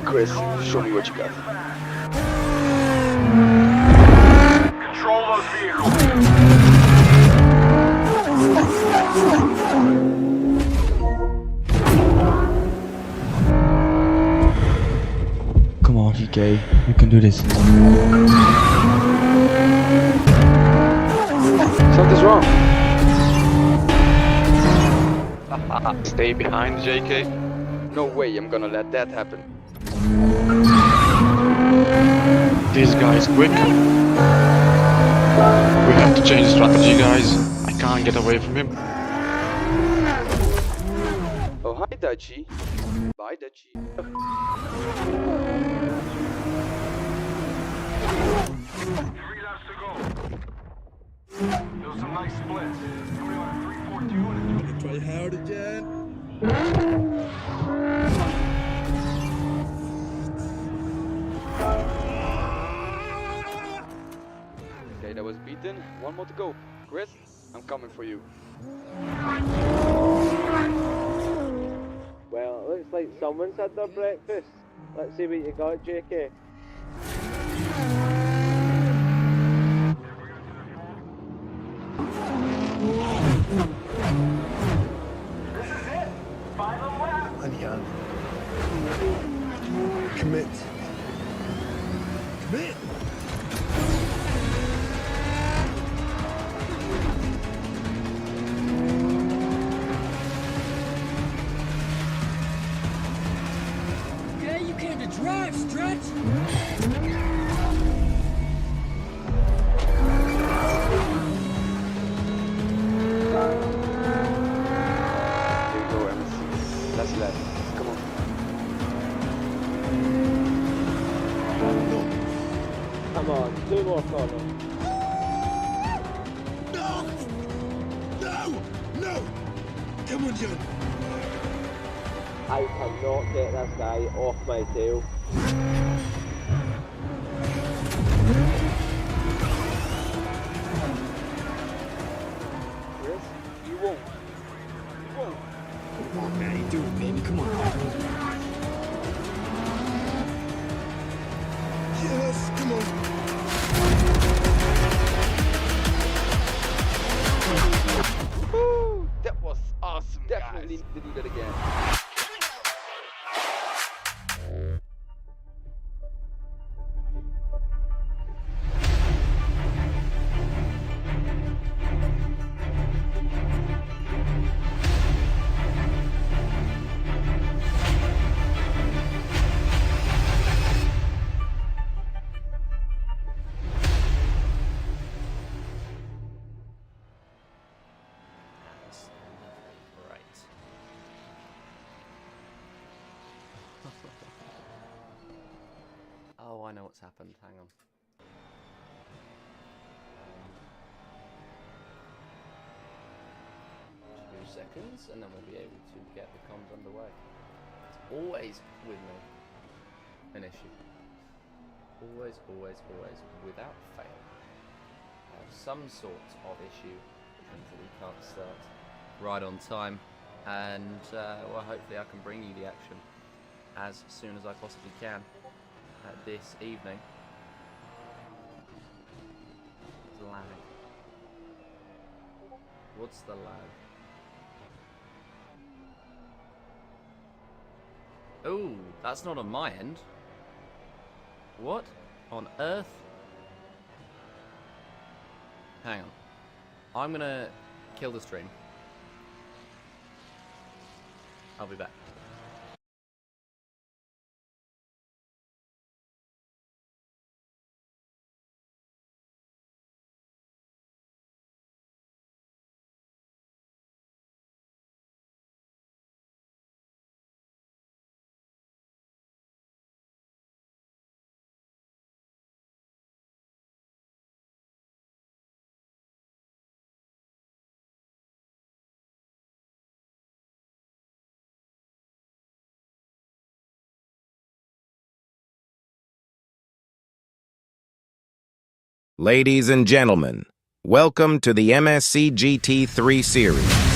on, Chris. Show me what you got. Control those vehicles. Come on, GK. You can do this. Something's wrong. Stay behind, JK. No way I'm gonna let that happen. This guy is quick. We have to change strategy, guys. I can't get away from him. Oh, hi, Dutchie. Bye, Dutchie. 3 laps to go. Those some nice splits. Coming on at 342 and Try hard again. Okay, that was beaten. One more to go. Chris, I'm coming for you. Well, it looks like someone's had their breakfast. Let's see what you got, JK. Anya. Commit. Commit! Yeah, you came to drive, Stretch! Here you go, Msc. Last lap. Come on. Come on, 2 more corners. No! No! No! Come on, John. I cannot get this guy off my tail. Chris, you won't. You won't. Come on, man. Do it, baby. Come on. Yes, come on. Woo! That was awesome, guys. Definitely need to do that again. Right. Oh, I know what's happened. Hang on. 2 seconds, and then we'll be able to get the comms underway. It's always with me an issue. Always, always, always, without fail. Some sort of issue which means that we can't start right on time, and well, hopefully I can bring you the action as soon as I possibly can this evening. It's lag. What's the lag? Oh, that's not on my end. What on earth? Hang on. I'm gonna kill the stream. I'll be back. Ladies and gentlemen, welcome to the Msc Gt3 series.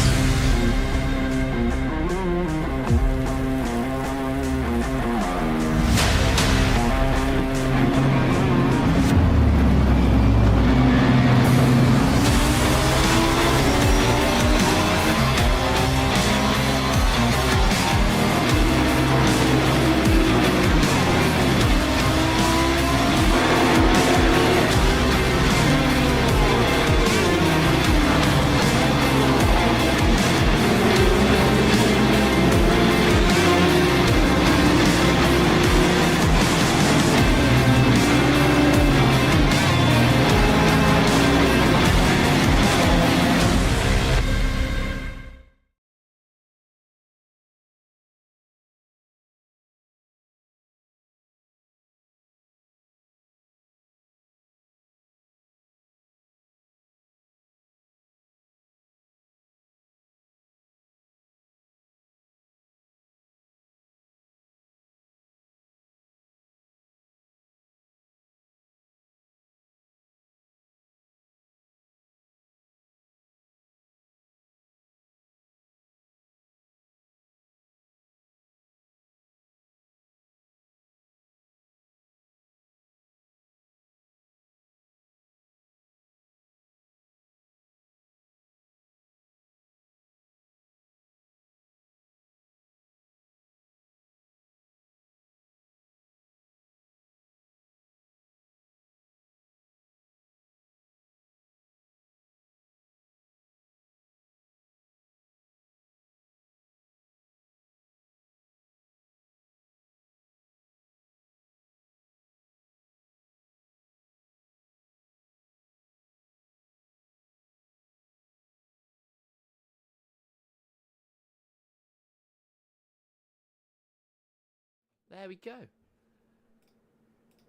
There we go.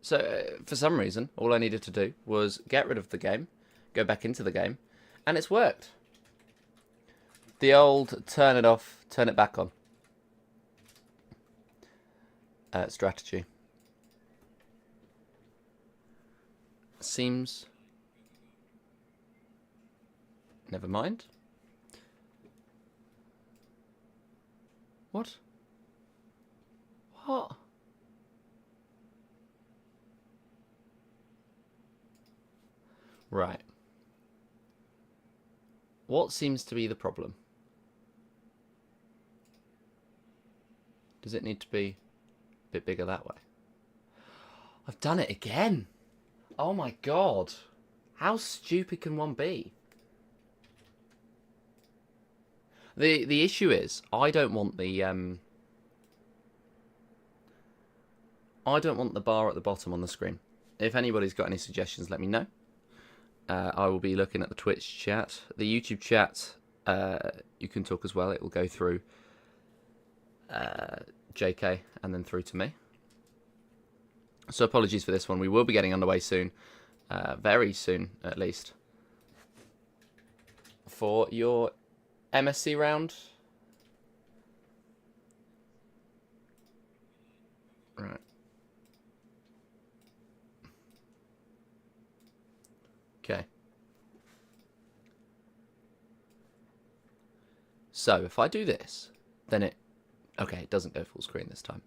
So, for some reason, all I needed to do was get rid of the game, go back into the game, and it's worked. The old turn it off, turn it back on strategy. Seems... Never mind. What? What? Right. What seems to be the problem? Does it need to be a bit bigger that way? I've done it again! Oh my god! How stupid can one be? The issue is, I don't want the bar at the bottom on the screen. If anybody's got any suggestions, let me know. I will be looking at the Twitch chat. The YouTube chat, you can talk as well. It will go through JK and then through to me. So apologies for this one. We will be getting underway soon. Very soon, at least. For your MSC round. Right. Okay. So if I do this, then it... Okay, it doesn't go full screen this time.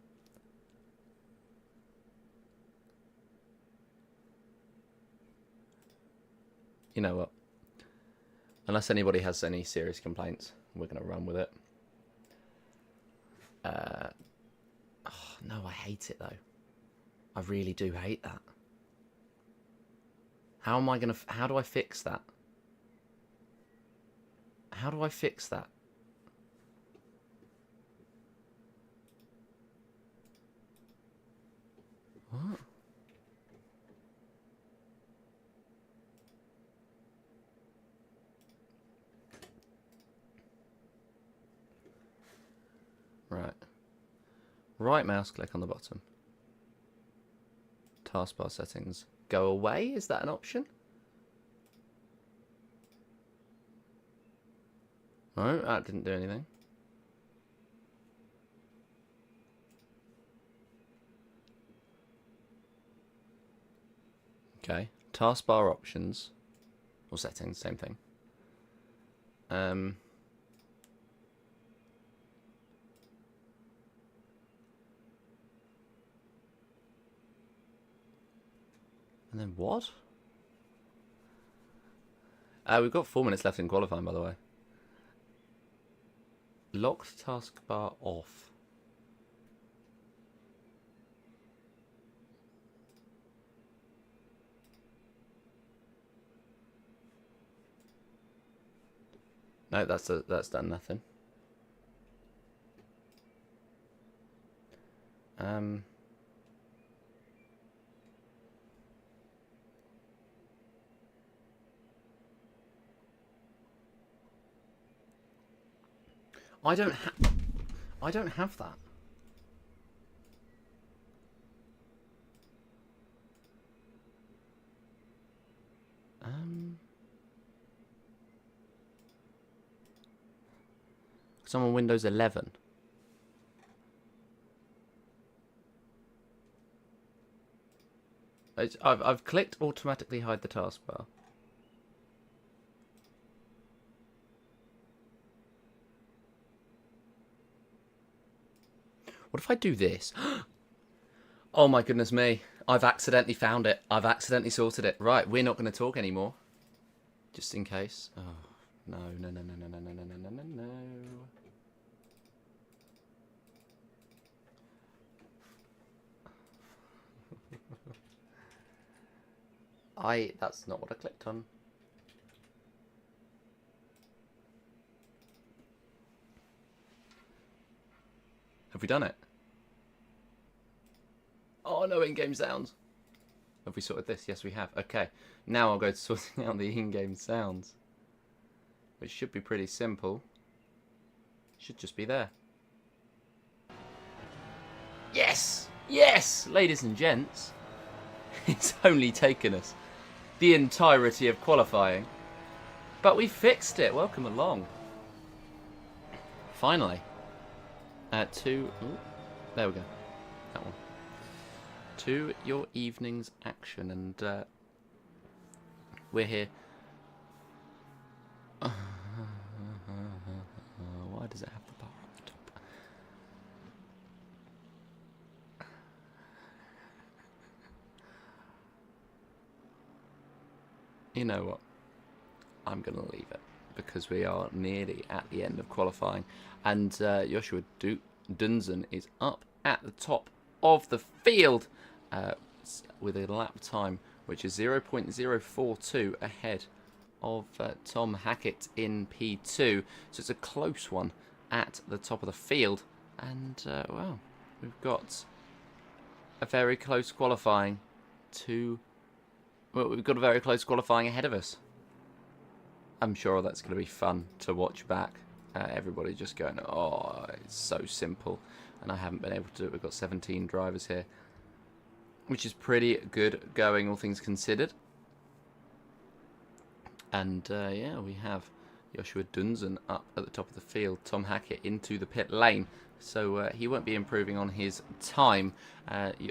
You know what? Unless anybody has any serious complaints, we're going to run with it. Oh, no, I hate it though. I really do hate that. How am I going to... How do I fix that? How do I fix that? What? Right. Right mouse click on the bottom. Taskbar settings. Go away? Is that an option? No, that didn't do anything. Okay. Taskbar options. Or settings, same thing. And then what? We've got 4 minutes left in qualifying, by the way. Locked taskbar off. No, that's done nothing. I don't have that. It's on Windows 11. I've clicked automatically hide the taskbar. What if I do this? Oh my goodness me. I've accidentally found it. I've accidentally sorted it. Right, we're not going to talk anymore. Just in case. Oh, no, no, no, no, no, no, no, no, no, no, no. That's not what I clicked on. Have we done it? Oh, no in-game sounds. Have we sorted this? Yes, we have. Okay. Now I'll go to sorting out the in-game sounds. Which should be pretty simple. Should just be there. Yes! Yes! Ladies and gents, it's only taken us the entirety of qualifying, but we fixed it. Welcome along. Finally. Ooh, there we go. That one. To your evening's action, and we're here. Why does it have the bar at the top? You know what? I'm going to leave it because we are nearly at the end of qualifying, and Joshua Dunzen is up at the top of the field with a lap time which is 0.042 ahead of Tom Hackett in P2, so it's a close one at the top of the field, and well, we've got a very close qualifying we've got a very close qualifying ahead of us. I'm sure that's going to be fun to watch back. Everybody just going, oh, it's so simple, and I haven't been able to do it. We've got 17 drivers here, which is pretty good going, all things considered. And yeah, we have Joshua Dunzen up at the top of the field, Tom Hackett into the pit lane, so he won't be improving on his time.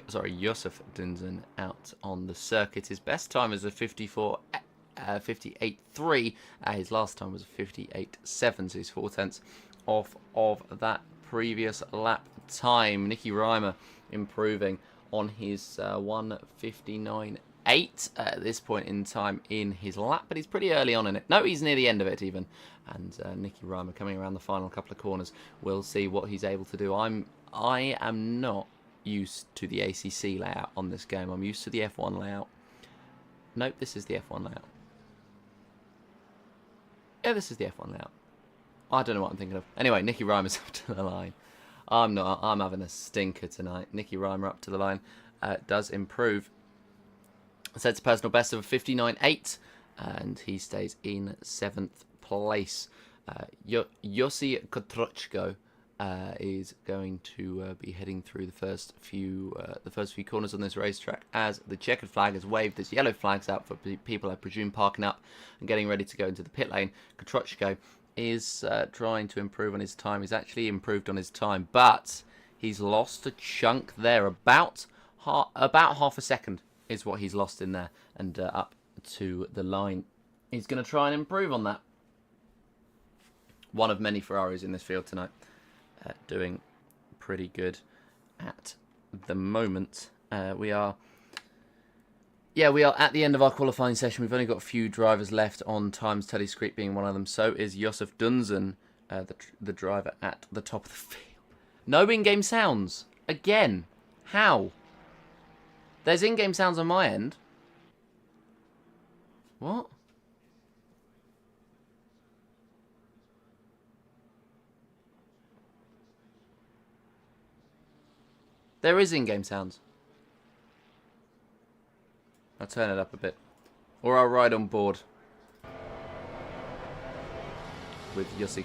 Sorry, Josef Dunzen out on the circuit. His best time is a 58.3. His last time was a 58.7, so he's 4/10 off of that previous lap time. Nicky Reimer improving on his 1:59.8 at this point in time in his lap, but he's pretty early on in it. No, he's near the end of it even. And Nicky Reimer coming around the final couple of corners. We'll see what he's able to do. I am not used to the ACC layout on this game. I'm used to the F1 layout. Nope, this is the F1 layout. Yeah, this is the F1 layout. I don't know what I'm thinking of. Anyway, Nicky Reimer's up to the line. I'm not. I'm having a stinker tonight. Nicky Reimer up to the line. Does improve. Sets a personal best of a 59.8, and he stays in 7th place. Yossi Kotrochko is going to be heading through the first few corners on this racetrack as the checkered flag has waved. There's yellow flags out for people, I presume, parking up and getting ready to go into the pit lane. Kotrochko is trying to improve on his time. He's actually improved on his time, but he's lost a chunk there. About half a second is what he's lost in there, and up to the line. He's going to try and improve on that. One of many Ferraris in this field tonight, doing pretty good at the moment. We are at the end of our qualifying session. We've only got a few drivers left on times, Teddy Screep being one of them. So is Josef Dunzen, the driver at the top of the field. No in-game sounds. Again. How? There's in-game sounds on my end. What? There is in-game sounds. I'll turn it up a bit. Or I'll ride on board with Yossi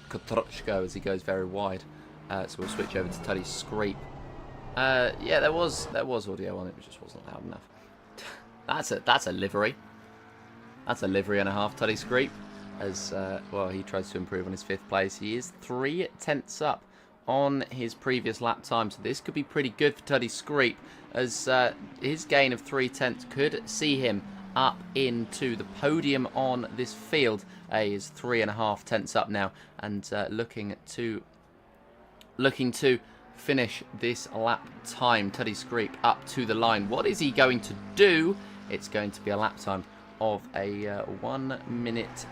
Kotrochko as he goes very wide. So we'll switch over to Teddy Screep. Yeah, there was audio on it, it just wasn't loud enough. That's a livery. That's a livery and a half, Teddy Screep. As well, he tries to improve on his 5th place. He is 3/10 up on his previous lap time, so this could be pretty good for Teddy Screep, as his gain of 3/10 could see him up into the podium on this field. He is 3.5 up now, and looking to finish this lap time. Teddy Screep up to the line. What is he going to do? It's going to be a lap time of a 1 minute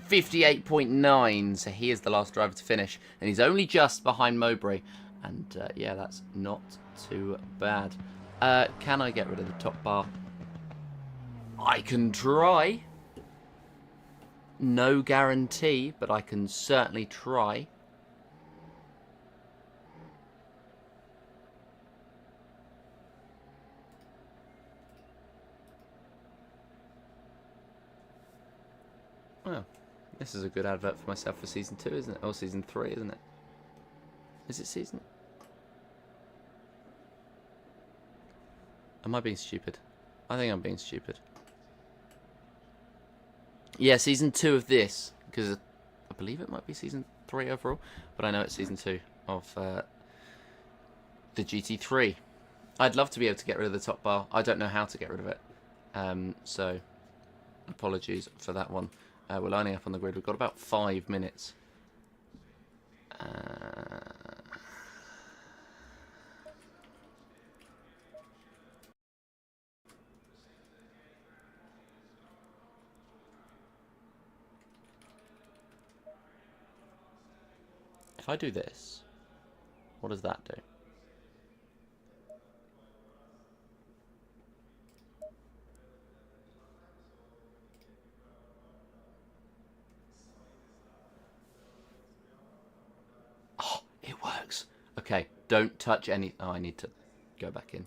58.9. So he is the last driver to finish, and he's only just behind Mowbray. And yeah, that's not too bad. Can I get rid of the top bar? I can try. No guarantee, but I can certainly try. Well, this is a good advert for myself for Season 2, isn't it? Or Season 3, isn't it? Is it Season? Am I being stupid? I think I'm being stupid. Yeah, season 2 of this, because I believe it might be season 3 overall, but I know it's season 2 of the GT3. I'd love to be able to get rid of the top bar. I don't know how to get rid of it. So, apologies for that one. We're lining up on the grid. We've got about 5 minutes. If I do this, what does that do? Oh, it works. Okay, don't touch any... Oh, I need to go back in.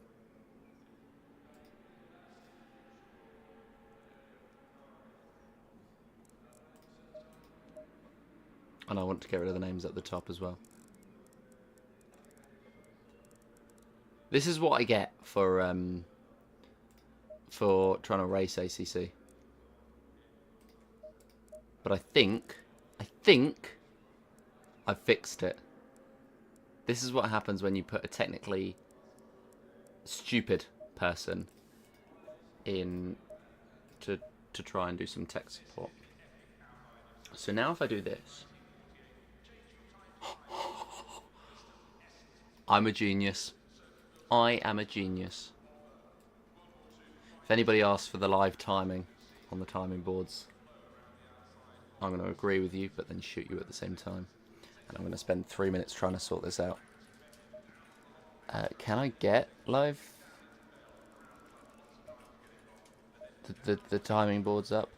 And I want to get rid of the names at the top as well. This is what I get for trying to race ACC. But I think I fixed it. This is what happens when you put a technically stupid person in to try and do some tech support. So now if I do this, I'm a genius. I am a genius. If anybody asks for the live timing on the timing boards, I'm going to agree with you, but then shoot you at the same time. And I'm going to spend 3 minutes trying to sort this out. Can I get live the timing boards up?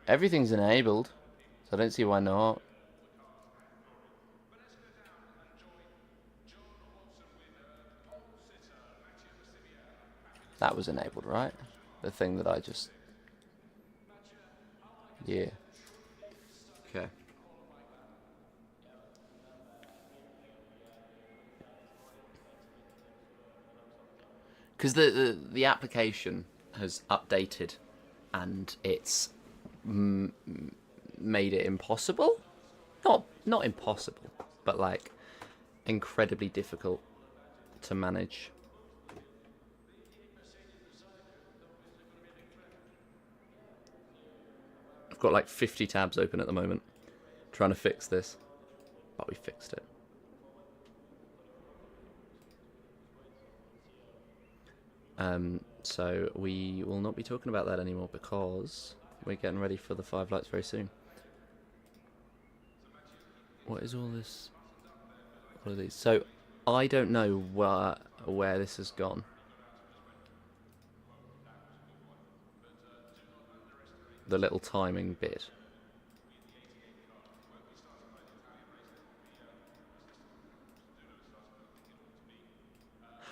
Everything's enabled, so I don't see why not. That was enabled, right? The thing that I just... Yeah. Okay. Because the application has updated and it's made it impossible. Not impossible, but like incredibly difficult to manage. I've got like 50 tabs open at the moment trying to fix this, but we fixed it. So we will not be talking about that anymore because we're getting ready for the 5 lights very soon. What is all this? What are these? So I don't know where this has gone. The little timing bit.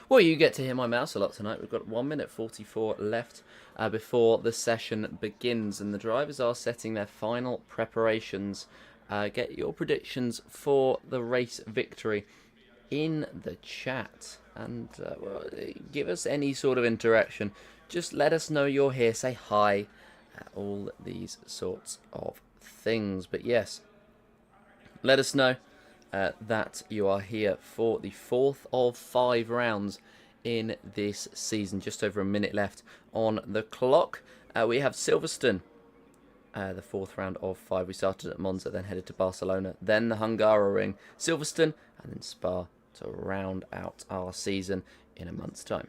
Well, you get to hear my mouse a lot tonight. We've got 1 minute 44 left before the session begins, and the drivers are setting their final preparations. Get your predictions for the race victory in the chat, and well, give us any sort of interaction. Just let us know you're here. Say hi. All these sorts of things. But yes, let us know that you are here for the 4th of 5 rounds in this season. Just over a minute left on the clock. We have Silverstone, the 4th round of 5. We started at Monza, then headed to Barcelona, then the Hungaroring, Silverstone, and then Spa to round out our season in a month's time.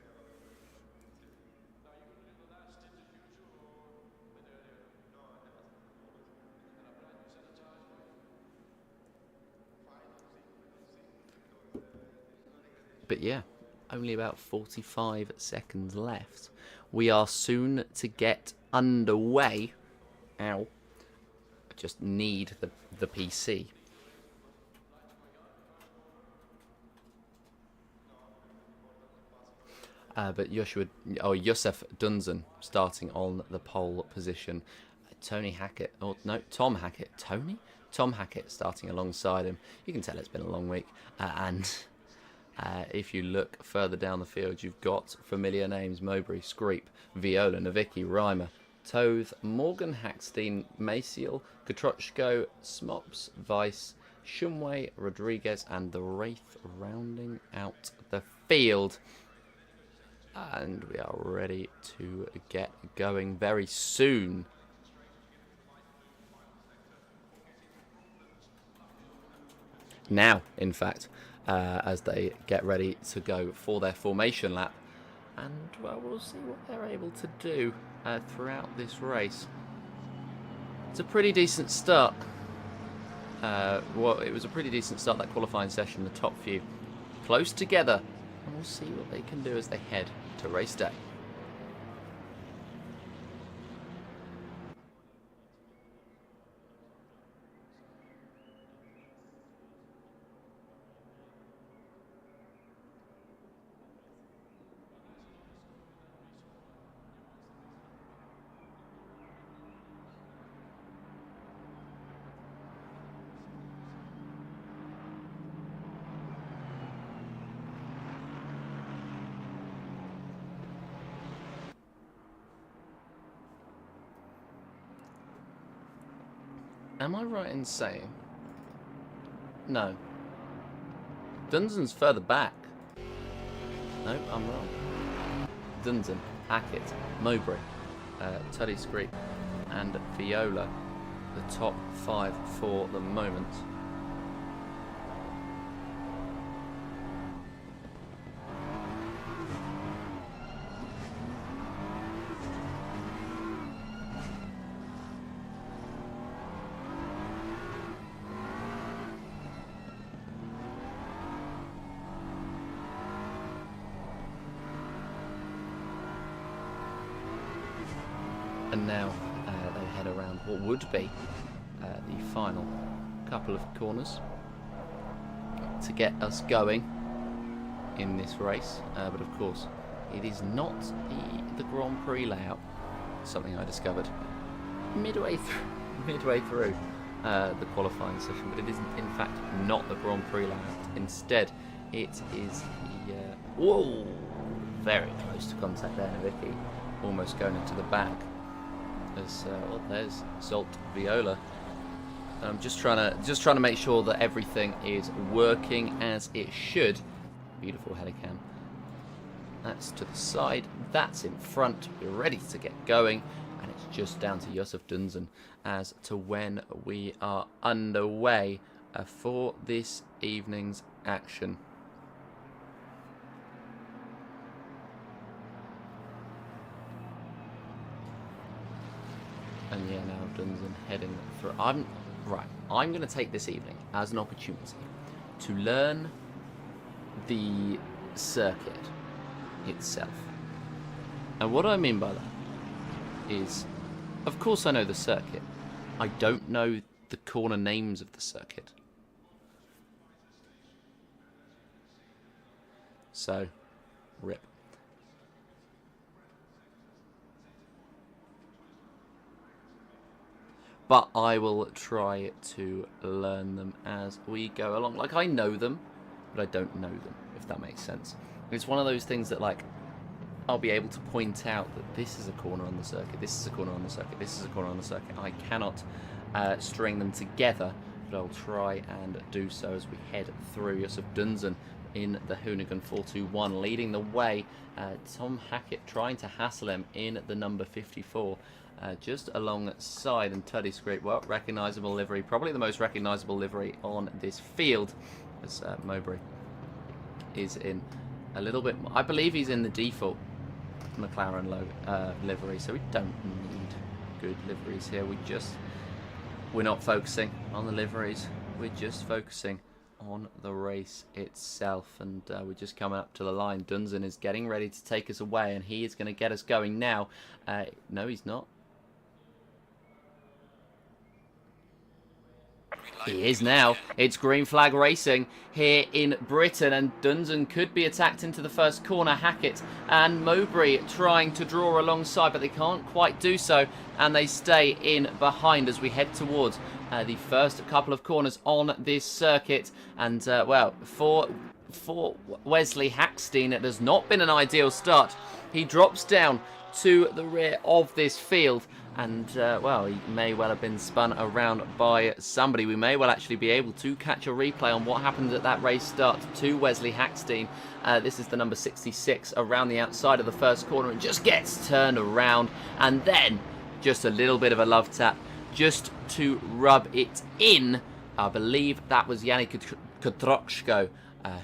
But yeah, only about 45 seconds left. We are soon to get underway. Ow. I just need the PC. But Josef Dunzen starting on the pole position. Tony Hackett, oh no, Tom Hackett. Tom Hackett starting alongside him. You can tell it's been a long week. If you look further down the field, you've got familiar names: Mowbray, Screep, Viola, Novicki, Reimer, Toth, Morgan, Hackstein, Maciel, Katrochko, Smops, Weiss, Shumway, Rodriguez, and the Wraith rounding out the field. And we are ready to get going very soon. Now, in fact, as they get ready to go for their formation lap. And, well, we'll see what they're able to do throughout this race. It's a pretty decent start. Well, it was a pretty decent start, that qualifying session, the top few close together. And we'll see what they can do as they head to race day. Am I right in saying? No. Dunzen's further back. Nope, I'm wrong. Dunzen, Hackett, Mowbray, Tuddy Screep, and Viola, the top 5 for the moment. And now they head around what would be the final couple of corners to get us going in this race. But of course, it is not the Grand Prix layout, something I discovered midway through the qualifying session. But it is in fact not the Grand Prix layout. Instead, it is the whoa, very close to contact there, Vicky, almost going into the back. Well, there's Salt Viola. I'm just trying to make sure that everything is working as it should. Beautiful header cam. That's to the side. That's in front. We're ready to get going, and it's just down to Josef Dunzen as to when we are underway for this evening's action. And yeah, now Dunzen heading through. I'm going to take this evening as an opportunity to learn the circuit itself. And what I mean by that is, of course I know the circuit. I don't know the corner names of the circuit. So, rip. But I will try to learn them as we go along. Like, I know them, but I don't know them, if that makes sense. It's one of those things that, like, I'll be able to point out that this is a corner on the circuit, this is a corner on the circuit, this is a corner on the circuit. I cannot string them together, but I'll try and do so as we head through. Josef Dunzen in the Hoonigan 421, leading the way. Tom Hackett trying to hassle him in the number 54. Just alongside, and Tuddy Scrape, well, recognisable livery, probably the most recognisable livery on this field, as Mowbray is in a little bit more. I believe he's in the default McLaren livery, so we don't need good liveries here. We're not focusing on the liveries, we're just focusing on the race itself, and we're just coming up to the line. Dunzen is getting ready to take us away, and he is going to get us going now. No, he's not. He is now. It's green flag racing here in Britain, and Dunsen could be attacked into the first corner. Hackett and Mowbray trying to draw alongside, but they can't quite do so, and they stay in behind as we head towards the first couple of corners on this circuit. And, well, for Wesley Hackstein, it has not been an ideal start. He drops down to the rear of this field. And, well, he may well have been spun around by somebody. We may well actually be able to catch a replay on what happened at that race start to Wesley Hackstein. This is the number 66 around the outside of the first corner and just gets turned around. And then just a little bit of a love tap just to rub it in. I believe that was Yannick Kutrochko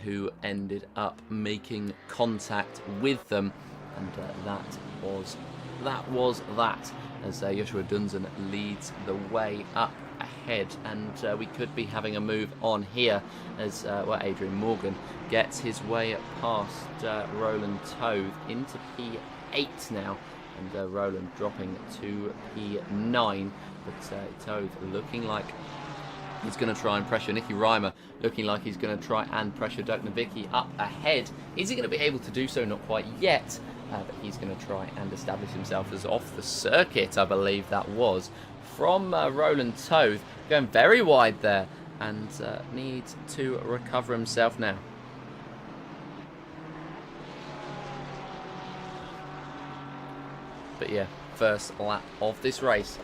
who ended up making contact with them. And that was that. As Joshua Dunsen leads the way up ahead, and we could be having a move on here as well, Adrian Morgan gets his way past Roland Toth into P8 now, and Roland dropping to P9, but Toth looking like he's going to try and pressure Nicky Reimer, looking like he's going to try and pressure Dirk Nowitzki up ahead. Is he going to be able to do so? Not quite yet. But he's going to try and establish himself as off the circuit, I believe that was, from Roland Toth, going very wide there, and needs to recover himself now. But yeah, first lap of this race,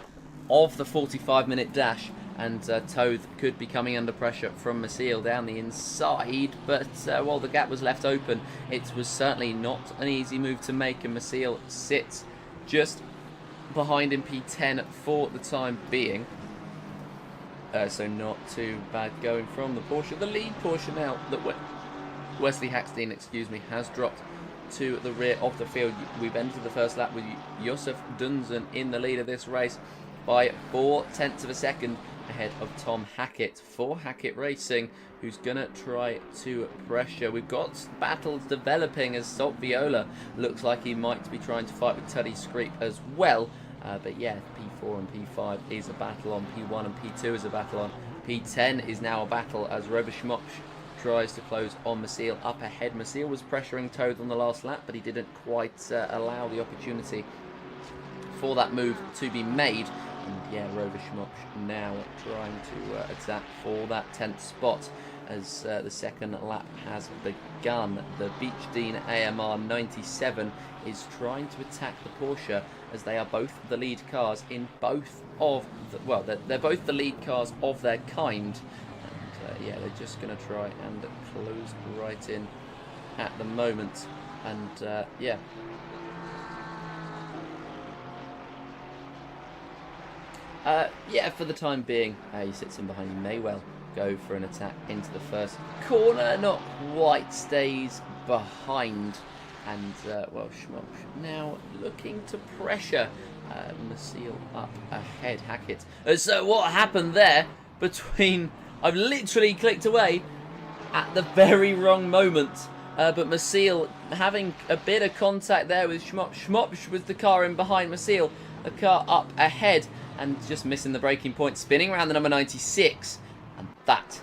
of the 45-minute dash, and Toth could be coming under pressure from Maciel down the inside, but while the gap was left open, it was certainly not an easy move to make, and Maciel sits just behind in P10 for the time being. So not too bad going from the Porsche. The lead Porsche now that Wesley Hackstein, has dropped to the rear of the field. We've entered the first lap with Josef Dunsen in the lead of this race by 0.4 of a second ahead of Tom Hackett for Hackett Racing, who's going to try to pressure. We've got battles developing as Salt Viola looks like he might be trying to fight with Tuddy Screep as well. But yeah, P4 and P5 is a battle on. P1 and P2 is a battle on. P10 is now a battle as Rover Schmopsch tries to close on Maciel up ahead. Maciel was pressuring Toth on the last lap, but he didn't quite allow the opportunity for that move to be made. And yeah, Rover Schmopsch now trying to attack for that 10th spot as the second lap has begun. The Beechdine AMR 97 is trying to attack the Porsche as they are both the lead cars in both of the, well, they're both the lead cars of their kind. And yeah, they're just going to try and close right in at the moment. And yeah. Yeah, for the time being, he sits in behind. He may well go for an attack into the first corner. Not quite, stays behind. And, well, Schmopsch now looking to pressure Maciel up ahead. Hackett. So what happened there between... I've literally clicked away at the very wrong moment. But Maciel having a bit of contact there with Schmopsch. Schmopsch with the car in behind Maciel. The car up ahead. And just missing the braking point, spinning around the number 96. And that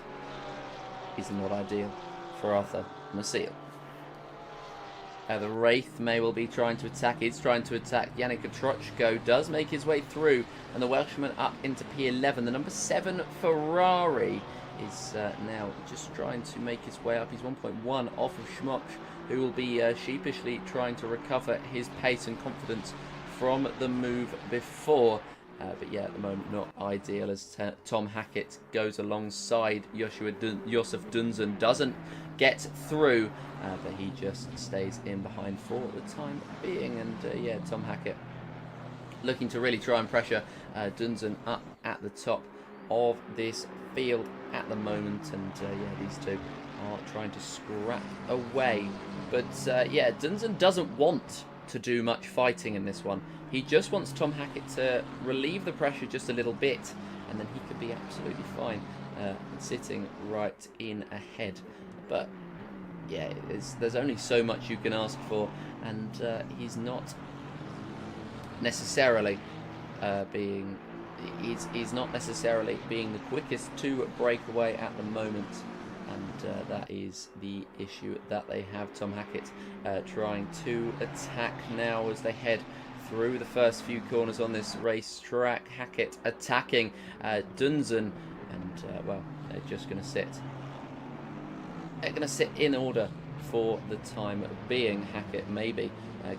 is not ideal for Arthur Maciel. The Wraith may well be trying to attack. He's trying to attack. Yannick Kutrochko does make his way through. And the Welshman up into P11. The number 7 Ferrari is now just trying to make his way up. He's 1.1 off of Schmopsch, who will be sheepishly trying to recover his pace and confidence from the move before. But yeah, at the moment not ideal as Tom Hackett goes alongside Josef Dunsen. Doesn't get through, but he just stays in behind for the time being. And yeah, Tom Hackett looking to really try and pressure Dunsen up at the top of this field at the moment. And yeah, these two are trying to scrap away. But yeah, Dunsen doesn't want to do much fighting in this one. He just wants Tom Hackett to relieve the pressure just a little bit, and then he could be absolutely fine sitting right in ahead. But yeah, there's only so much you can ask for, and he's not necessarily being he's not necessarily being the quickest to break away at the moment. And that is the issue that they have. Tom Hackett trying to attack now as they head through the first few corners on this racetrack. Hackett attacking Dunsen, and well, they're just going to sit. They're going to sit in order for the time being. Hackett maybe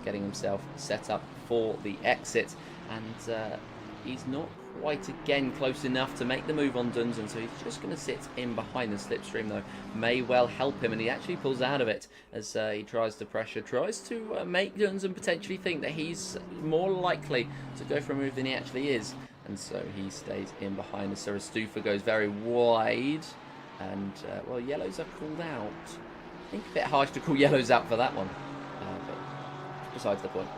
getting himself set up for the exit, and he's not quite again close enough to make the move on Dunsen, so he's just going to sit in behind the slipstream, though may well help him, and he actually pulls out of it as he tries to make Dunsen potentially think that he's more likely to go for a move than he actually is, and so he stays in behind as Sarastufa goes very wide, and well, yellows are called out. I think a bit harsh to call yellows out for that one, but besides the point.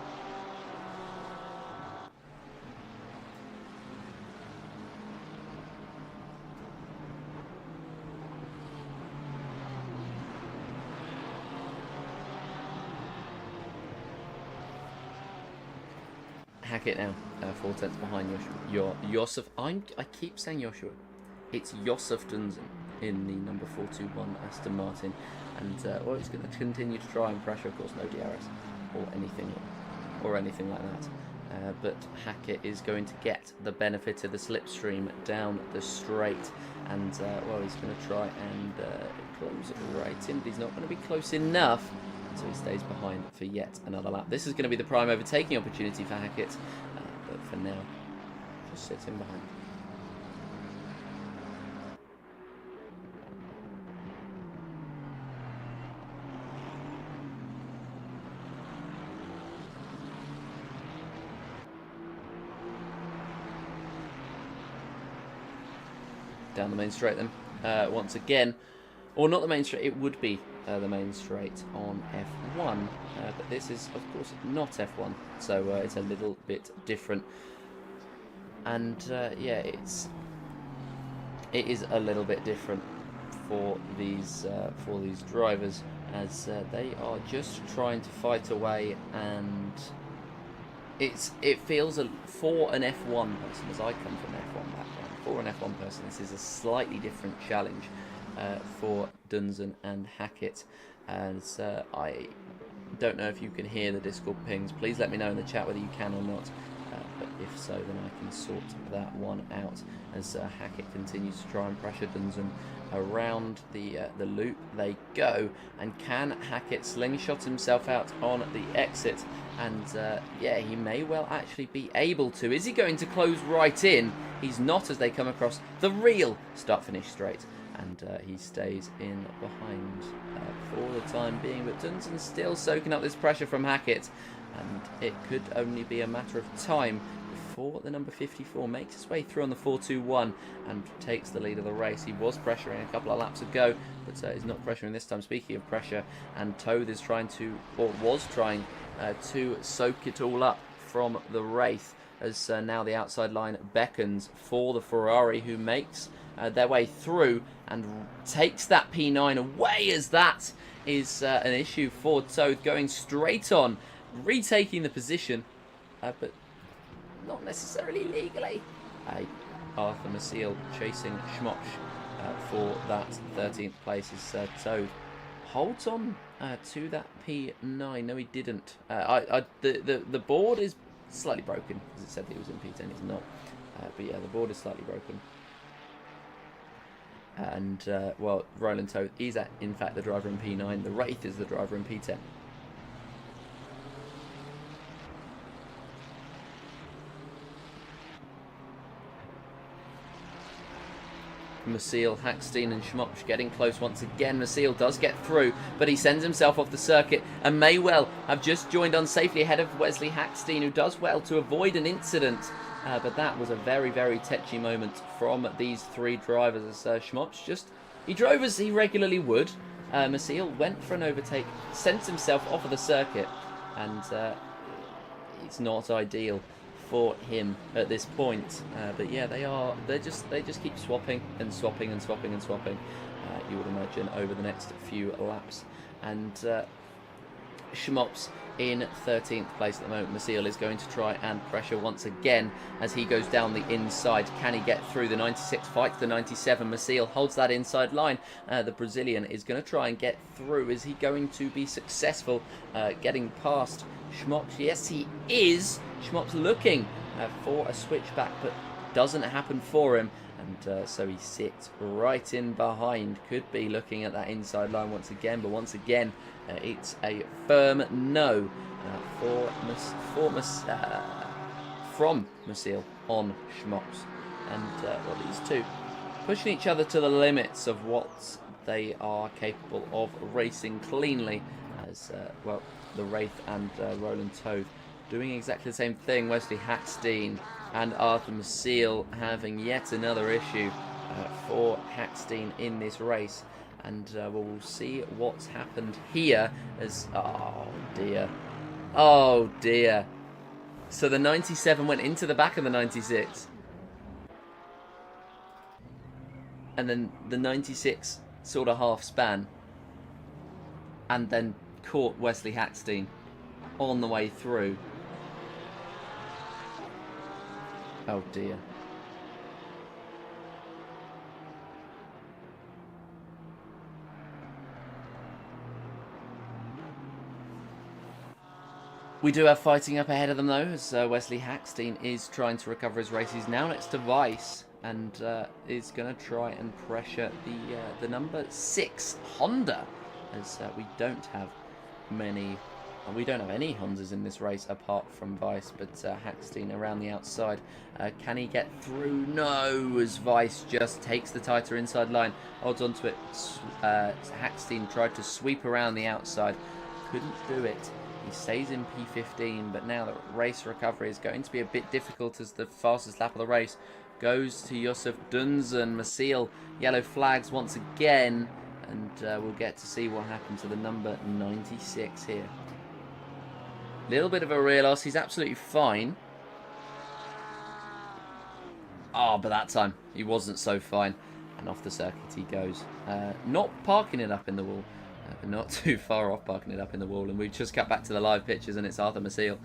Hackett now, 4 tenths behind Josef. I keep saying Joshua. It's Josef Dunsen in the number 421 Aston Martin, and well, he's going to continue to try and pressure. Of course, no DRS or anything like that. But Hackett is going to get the benefit of the slipstream down the straight, and well, he's going to try and close it right in, but he's not going to be close enough. So he stays behind for yet another lap. This is going to be the prime overtaking opportunity for Hackett, but for now, just sits in behind. Down the main straight then, once again. Or not the main straight, it would be the main straight on F1, but this is of course not F1, so it's a little bit different, and yeah, it is a little bit different for these drivers, as they are just trying to fight away, and it feels for an F1 person, as I come from an F1 background, for an F1 person this is a slightly different challenge for Dunsen and Hackett, as I don't know if you can hear the Discord pings. Please let me know in the chat whether you can or not, but if so, then I can sort that one out, as Hackett continues to try and pressure Dunsen around the loop. They go, and can Hackett slingshot himself out on the exit? And yeah, he may well actually be able to. Is he going to close right in? He's not, as they come across the real start-finish straight. And he stays in behind for the time being. But Dunsen's still soaking up this pressure from Hackett. And it could only be a matter of time before the number 54 makes his way through on the 421 and takes the lead of the race. He was pressuring a couple of laps ago, but he's not pressuring this time. Speaking of pressure, and Toad is trying to, or was trying to soak it all up from the Wraith, as now the outside line beckons for the Ferrari, who makes their way through and takes that P9 away, as that is an issue for Toad, going straight on, retaking the position, but not necessarily legally. Arthur Maciel chasing Schmopsch for that 13th place, as Toad holds on to that P9. No, he didn't. The board is slightly broken, as it said he was in P10. He's not, but yeah, the board is slightly broken. And well, Roland Toad is in fact the driver in P9. The Wraith is the driver in P10. Maciel, Hackstein and Schmopsch getting close once again. Maciel does get through, but he sends himself off the circuit and may well have just joined on safely ahead of Wesley Hackstein, who does well to avoid an incident. But that was a very, very tetchy moment from these three drivers, as Schmopsch he drove as he regularly would. Maciel went for an overtake, sent himself off of the circuit, and it's not ideal for him at this point. But yeah, they just keep swapping and swapping and swapping and swapping, you would imagine, over the next few laps. And Schmopsch in 13th place at the moment. Maciel is going to try and pressure once again as he goes down the inside. Can he get through? The 96 fights the 97. Maciel holds that inside line. The Brazilian is going to try and get through. Is he going to be successful getting past Schmops? Yes, he is. Schmops looking for a switchback, but doesn't happen for him. And so he sits right in behind. Could be looking at that inside line once again, but once again, it's a firm no from Maciel on Schmops. And well, these two pushing each other to the limits of what they are capable of racing cleanly, as well, the Wraith and Roland Toad doing exactly the same thing. Wesley Hackstein and Arthur Maciel having yet another issue for Hackstein in this race. And we'll see what's happened here as... Oh, dear. Oh, dear. So the 97 went into the back of the 96. And then the 96 sort of half span. And then caught Wesley Hackstein on the way through. Oh, dear. We do have fighting up ahead of them, though, as Wesley Hackstein is trying to recover his race. He's now next to Weiss and is going to try and pressure the number 6 Honda, as we don't have many... We don't have any Hondas in this race apart from Weiss, but Hackstein around the outside. Can he get through? No, as Weiss just takes the tighter inside line. Holds onto it. Hackstein tried to sweep around the outside. Couldn't do it. He stays in P15, but now the race recovery is going to be a bit difficult as the fastest lap of the race goes to Josef Dunzen. Maciel, yellow flags once again, and we'll get to see what happens to the number 96 here. Little bit of a rear loss. He's absolutely fine. Oh, but that time he wasn't so fine. And off the circuit he goes. Not parking it up in the wall. But not too far off parking it up in the wall. And we've just cut back to the live pictures and it's Arthur Maciel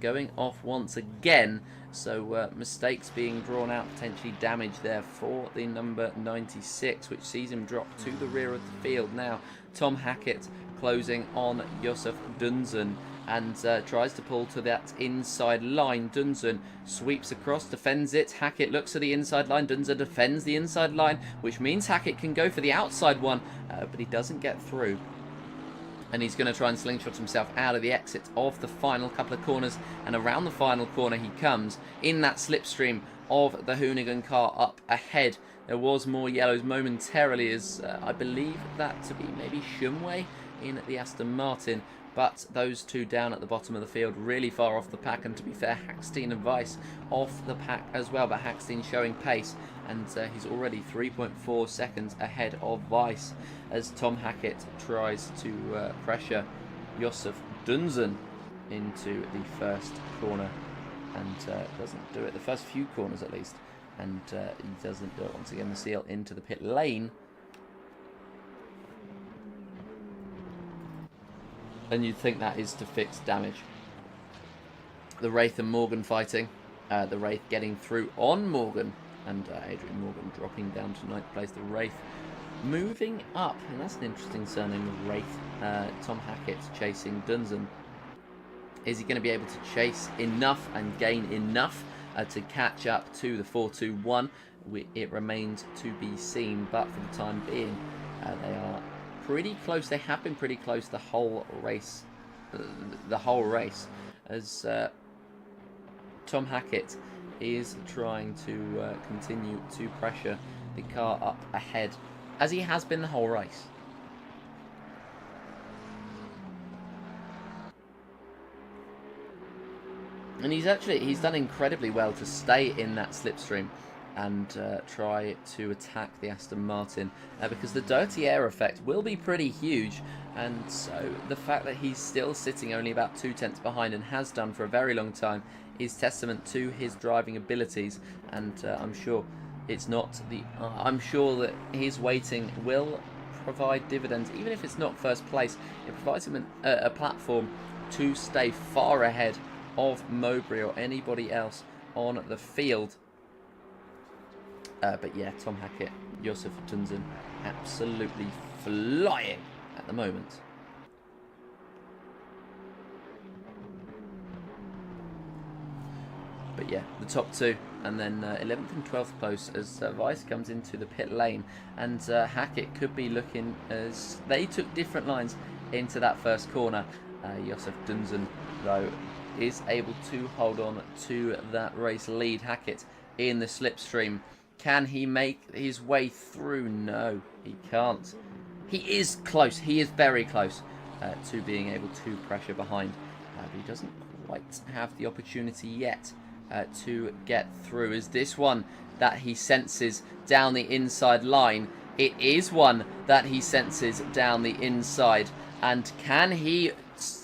going off once again. So mistakes being drawn out, potentially damage there for the number 96, which sees him drop to the rear of the field now. Tom Hackett closing on Josef Dunzen. And tries to pull to that inside line. Dunzen sweeps across, defends it. Hackett looks at the inside line. Dunzen defends the inside line, which means Hackett can go for the outside one, but he doesn't get through. And he's going to try and slingshot himself out of the exit of the final couple of corners. And around the final corner he comes in that slipstream of the Hoonigan car up ahead. There was more yellows momentarily as I believe that to be maybe Shumway in the Aston Martin. But those two down at the bottom of the field, really far off the pack. And to be fair, Hackstein and Weiss off the pack as well. But Hackstein showing pace. And he's already 3.4 seconds ahead of Weiss. As Tom Hackett tries to pressure Josef Dunzen into the first corner. And doesn't do it. The first few corners at least. And he doesn't do it once again. Maciel into the pit lane. And you'd think that is to fix damage. The Wraith and Morgan fighting. The Wraith getting through on Morgan. And Adrian Morgan dropping down to 9th place. The Wraith moving up. And that's an interesting surname, the Wraith. Tom Hackett chasing Dunzen. Is he going to be able to chase enough and gain enough to catch up to the 4-2-1? It remains to be seen. But for the time being, they are... pretty close. They have been pretty close the whole race. As Tom Hackett is trying to continue to pressure the car up ahead, as he has been the whole race. And he's done incredibly well to stay in that slipstream and try to attack the Aston Martin because the dirty air effect will be pretty huge, and so the fact that he's still sitting only about 2/10 behind and has done for a very long time is testament to his driving abilities. And I'm sure it's not the I'm sure that his waiting will provide dividends, even if it's not first place. It provides him a platform to stay far ahead of Mowbray or anybody else on the field. But yeah, Tom Hackett, Josef Tunzen, absolutely flying at the moment. But yeah, the top two, and then 11th and 12th close as Weiss comes into the pit lane, and Hackett could be looking as they took different lines into that first corner. Josef Tunzen, though, is able to hold on to that race lead. Hackett in the slipstream. Can he make his way through? No, he can't. He is close. He is very close to being able to pressure behind. But he doesn't quite have the opportunity yet to get through. Is this one that he senses down the inside line? It is one that he senses down the inside. And can he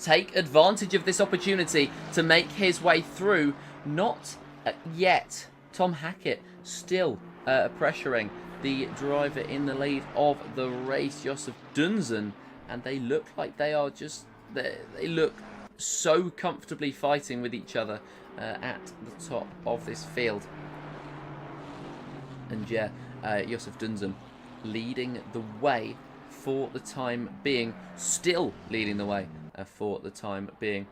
take advantage of this opportunity to make his way through? Not yet. Tom Hackett still pressuring the driver in the lead of the race, Josef Tunzen, and they look like they are just, they look so comfortably fighting with each other at the top of this field. And yeah, Josef Tunzen leading the way for the time being, still leading the way for the time being.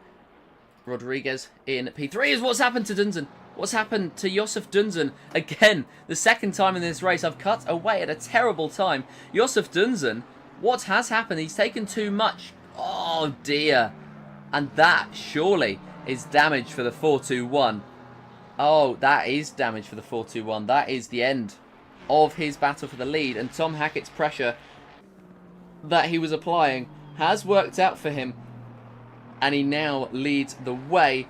Rodriguez in P3 is what's happened to Tunzen. What's happened to Josef Tunzen? Again, the second time in this race. I've cut away at a terrible time. Josef Tunzen, what has happened? He's taken too much. Oh dear. And that surely is damage for the 421. Oh, that is damage for the 421. That is the end of his battle for the lead. And Tom Hackett's pressure that he was applying has worked out for him. And he now leads the way.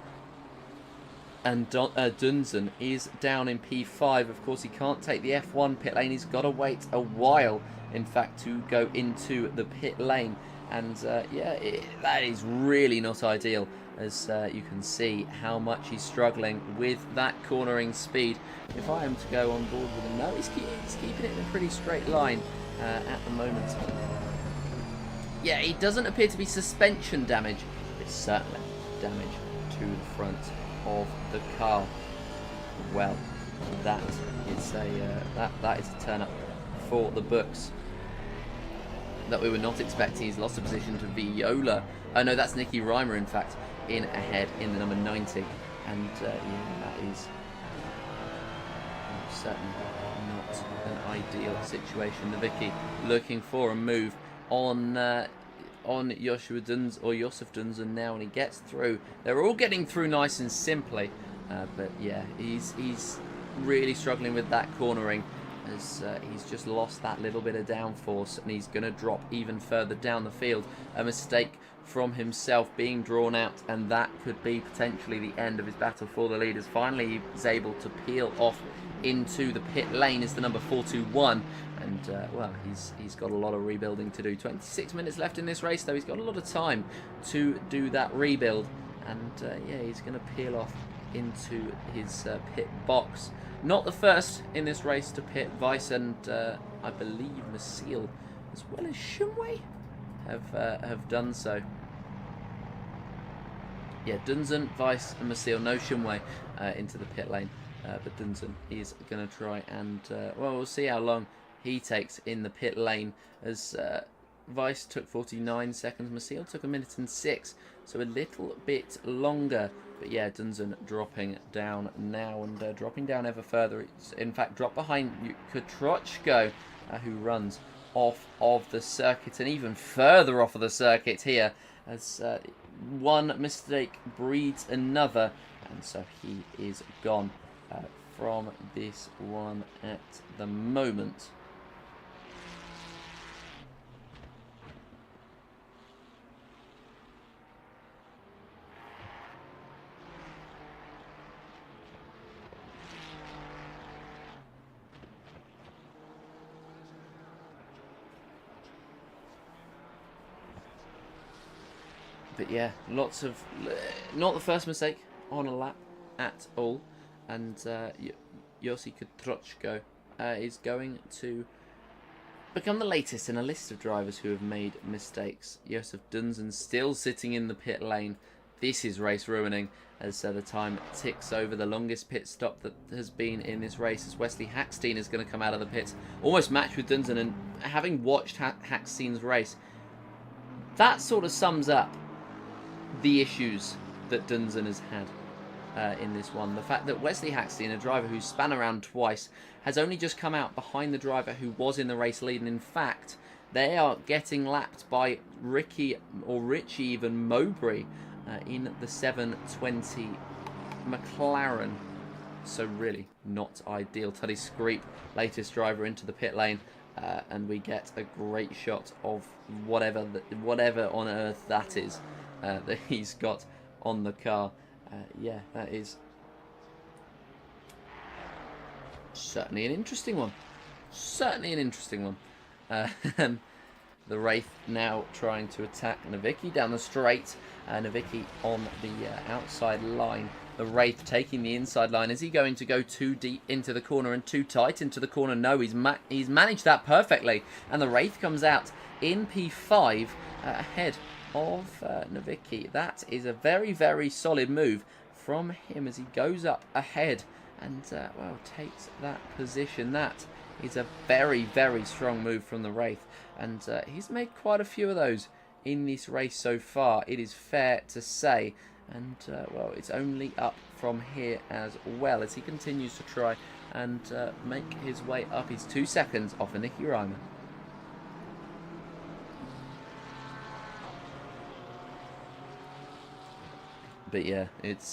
And Tunzen is down in P5. Of course, he can't take the F1 pit lane. He's got to wait a while, in fact, to go into the pit lane. And yeah, that is really not ideal, as you can see how much he's struggling with that cornering speed. If I am to go on board with him, no, he's keeping it in a pretty straight line at the moment. Yeah, he doesn't appear to be suspension damage. It's certainly damage to the front of the car. Well, that is a turn up for the books that we were not expecting. He's lost a position to Viola. Oh no, that's Nicky Reimer, in fact, in ahead in the number 90. And yeah, that is certainly not an ideal situation. Nowicki looking for a move on Josef Tunzen now, and he gets through. They're all getting through nice and simply, but yeah, he's really struggling with that cornering, as he's just lost that little bit of downforce, and he's going to drop even further down the field. A mistake from himself being drawn out, and that could be potentially the end of his battle for the lead, as finally he was able to peel off into the pit lane as the number 421. And well, he's got a lot of rebuilding to do. 26 minutes left in this race, though. He's got a lot of time to do that rebuild, and yeah, he's going to peel off into his pit box. Not the first in this race to pit. Weiss and I believe Masil, as well as Shumway, have done so. Yeah, Tunzen, Weiss and Masil, no Shumway into the pit lane, but Tunzen is going to try and well, we'll see how long he takes in the pit lane, as Weiss took 49 seconds, Masil took 1 minute and 6, so a little bit longer. But yeah, Tunzen dropping down now, and dropping down ever further. It's in fact dropped behind Katrochko, who runs off of the circuit, and even further off of the circuit here, as one mistake breeds another, and so he is gone from this one at the moment. But yeah, lots of, not the first mistake on a lap at all, and Msc Gt3 is going to become the latest in a list of drivers who have made mistakes. Josef Dunzen still sitting in the pit lane. This is race ruining as the time ticks over. The longest pit stop that has been in this race as Wesley Hackstein is going to come out of the pits. Almost matched with Dunzen, and having watched Hackstein's race, that sort of sums up the issues that Dunzen has had in this one. The fact that Wesley Hackstein, a driver who's spun around twice, has only just come out behind the driver who was in the race lead, and in fact they are getting lapped by Richie even Mowbray in the 720 McLaren. So really not ideal. Tuddy Screep, latest driver into the pit lane, and we get a great shot of whatever on earth that is that he's got on the car. Yeah, that is certainly an interesting one. The Wraith now trying to attack Nowicki down the straight. Nowicki on the outside line. The Wraith taking the inside line. Is he going to go too deep into the corner and too tight into the corner? No, he's managed that perfectly. And the Wraith comes out in P5 ahead of Nowicki. That is a very, very solid move from him as he goes up ahead and, well, takes that position. That is a very, very strong move from the Wraith. And he's made quite a few of those in this race so far, it is fair to say. And, well, it's only up from here as well as he continues to try and make his way up. He's 2 seconds off of Nicky Reimer. But yeah, it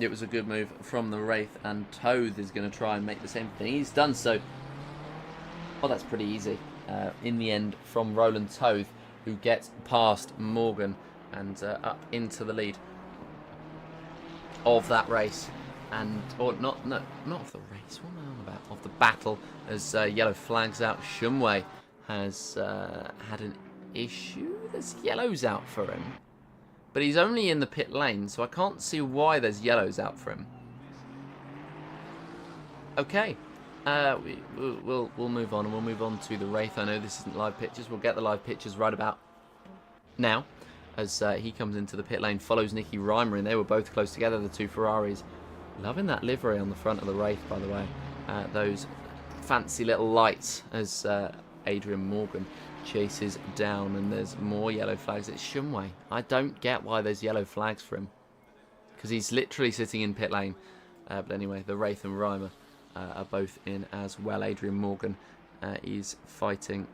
was a good move from the Wraith, and Toth is going to try and make the same thing. He's done so. Well, that's pretty easy in the end from Roland Toth, who gets past Morgan and up into the lead of that race. And, or not of the race, what am I on about? Of the battle, as yellow flags out. Shumway has had an issue. There's yellows out for him. But he's only in the pit lane, so I can't see why there's yellows out for him. Okay, we'll move on, and we'll move on to the Wraith. I know this isn't live pictures. We'll get the live pictures right about now, as he comes into the pit lane, follows Nicky Reimer, and they were both close together, the two Ferraris. Loving that livery on the front of the Wraith, by the way. Those fancy little lights as Adrian Morgan chases down, and there's more yellow flags. It's Shumway. I don't get why there's yellow flags for him, because he's literally sitting in pit lane. But anyway, the Wraith and Reimer are both in as well. Adrian Morgan is fighting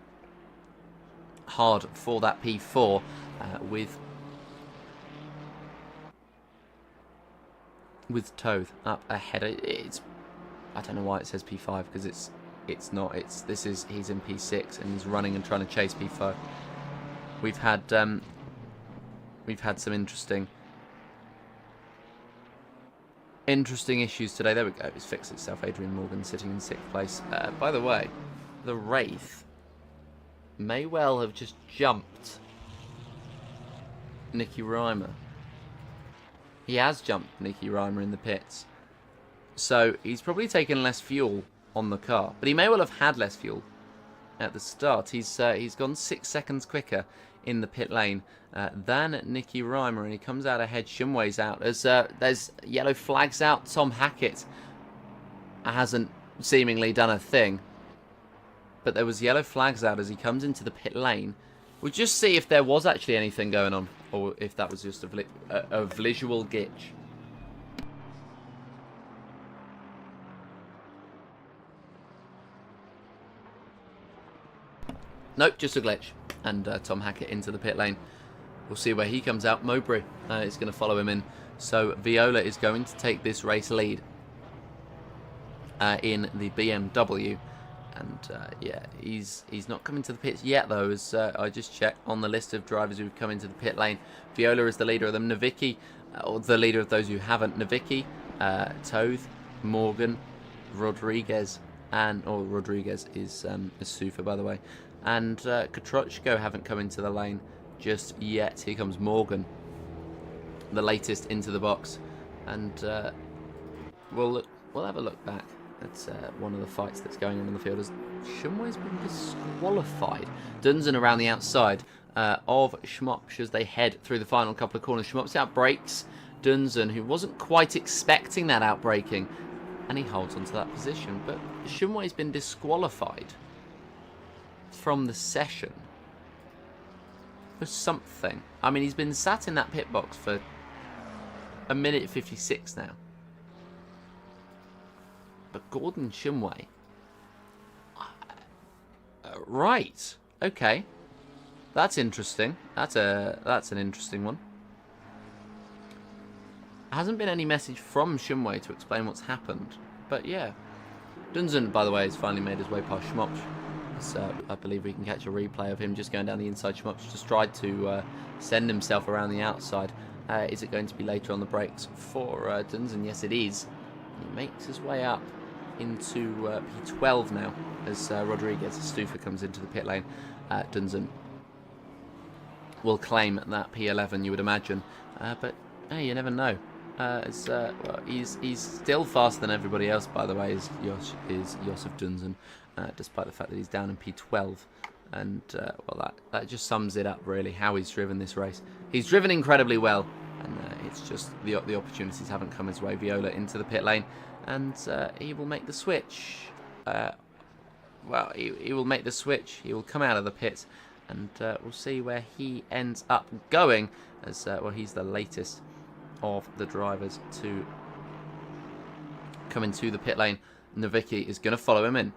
hard for that P4 with Toth up ahead. I don't know why it says P5, because it's not. He's in P6 and he's running and trying to chase P5. We've had some interesting issues today. There we go. It's fixed itself. Adrian Morgan sitting in 6th place. By the way, the Wraith may well have just jumped Nicky Reimer. He has jumped Nicky Reimer in the pits, so he's probably taken less fuel on the car, but he may well have had less fuel at the start. He's gone 6 seconds quicker in the pit lane than Nicky Reimer, and he comes out ahead. Shumway's out. There's yellow flags out. Tom Hackett hasn't seemingly done a thing, but there was yellow flags out as he comes into the pit lane. We'll just see if there was actually anything going on, or if that was just a visual glitch. Nope, just a glitch. And Tom Hackett into the pit lane. We'll see where he comes out. Mowbray is going to follow him in. So Viola is going to take this race lead in the BMW. And yeah, he's not coming to the pits yet, though, as I just checked on the list of drivers who've come into the pit lane. Viola is the leader of them. Nowicki, or the leader of those who haven't. Nowicki, Toth, Morgan, Rodriguez, Rodriguez is Sufa, by the way. And Katrochko haven't come into the lane just yet. Here comes Morgan, the latest into the box. And we'll have a look back That's one of the fights that's going on in the field. As Shumway's been disqualified. Dunzen around the outside of Schmopsch as they head through the final couple of corners. Schmopsch outbrakes Dunzen, who wasn't quite expecting that outbraking, and he holds onto that position. But Shumway's been disqualified from the session for something. I mean, he's been sat in that pit box for 1:56 now. But Gordon Shumway, right? Okay, that's interesting. That's an interesting one. Hasn't been any message from Shumway to explain what's happened, but yeah. Dunzen, by the way, has finally made his way past Schmopsch. So I believe we can catch a replay of him just going down the inside. Schmopsch just tried to send himself around the outside. Is it going to be later on the brakes for Dunzen? Yes, it is. He makes his way up into P12 now as Rodriguez Stufa comes into the pit lane. Dunzen will claim that P11, you would imagine, but hey, you never know. Well, he's still faster than everybody else, by the way, is Josef Dunzen, despite the fact that he's down in P12. And well, that just sums it up really, how he's driven this race. He's driven incredibly well, and it's just the opportunities haven't come his way. Viola into the pit lane, and he will make the switch. Well, he will make the switch. He will come out of the pit, and we'll see where he ends up going, as well, he's the latest of the drivers to come into the pit lane. Nowicki is going to follow him in.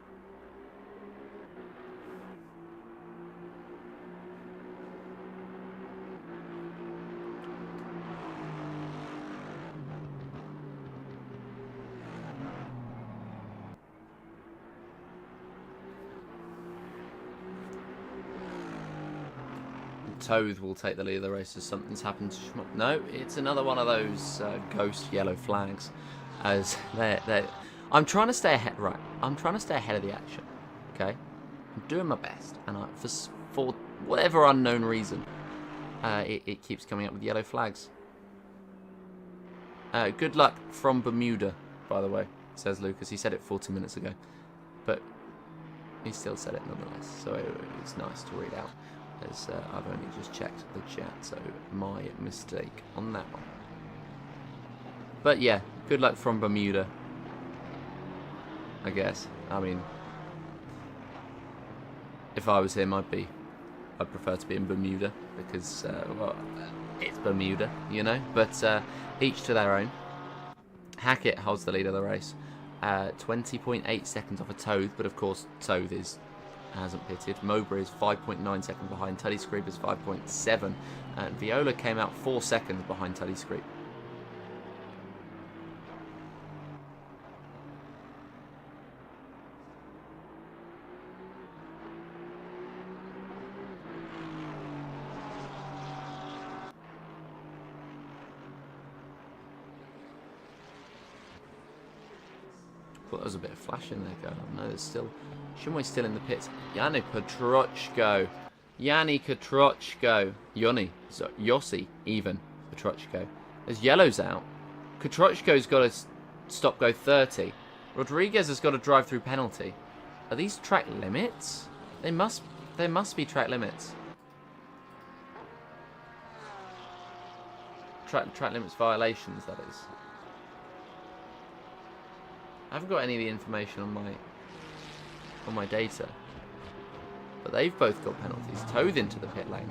Toth will take the lead of the race as something's happened to Schmuck. No, it's another one of those ghost yellow flags. As I'm trying to stay ahead. Right, I'm trying to stay ahead of the action. Okay, I'm doing my best, and for whatever unknown reason, it keeps coming up with yellow flags. Good luck from Bermuda, by the way, says Lucas. He said it 40 minutes ago, but he still said it nonetheless. So it's nice to read out. As I've only just checked the chat, so my mistake on that one. But yeah, good luck from Bermuda, I guess. I mean, if I was him, I'd prefer to be in Bermuda, because well, it's Bermuda, you know. But each to their own. Hackett holds the lead of the race, 20.8 seconds off a Toth, but of course Toth hasn't pitted. Mowbray is 5.9 seconds behind. Tuddy Screep is 5.7. And Viola came out 4 seconds behind Tuddy Screep. Thought there was a bit of flash in there going on. No, there's still... Shumway's still in the pits. Yanni Petrochko. Yanni Petrochko. Yossi, even. Petrochko. There's yellows out. Petrochko's got to stop go 30. Rodriguez has got a drive-through penalty. Are these track limits? There must be track limits. Track limits violations, that is. I haven't got any of the information on my data, but they've both got penalties. Toth into the pit lane.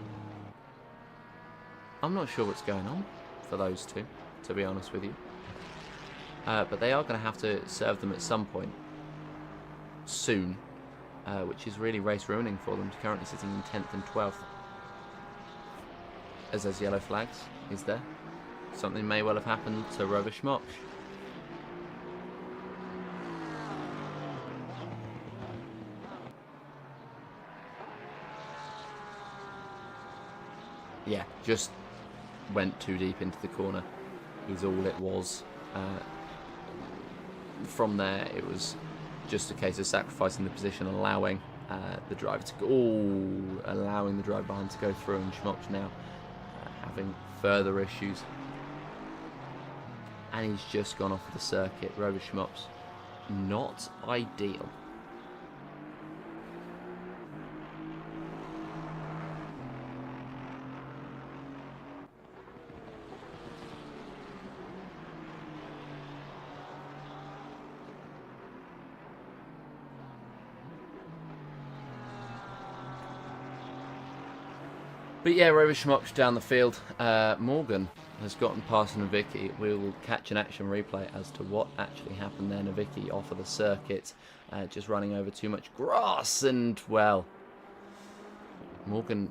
I'm not sure what's going on for those two, to be honest with you. But they are going to have to serve them at some point soon, which is really race ruining for them. Currently sitting in 10th and 12th. As there's yellow flags, is there? Something may well have happened to Rover Schmopsch. Yeah, just went too deep into the corner is all it was. From there, it was just a case of sacrificing the position, allowing the driver to go, allowing the driver behind to go through, and Schmopsch now having further issues. And he's just gone off the circuit. Rover Schmopsch not ideal. But yeah, Rover Schmock's down the field. Morgan has gotten past Nowicki. We will catch an action replay as to what actually happened there. Nowicki off of the circuit, just running over too much grass, and well, Morgan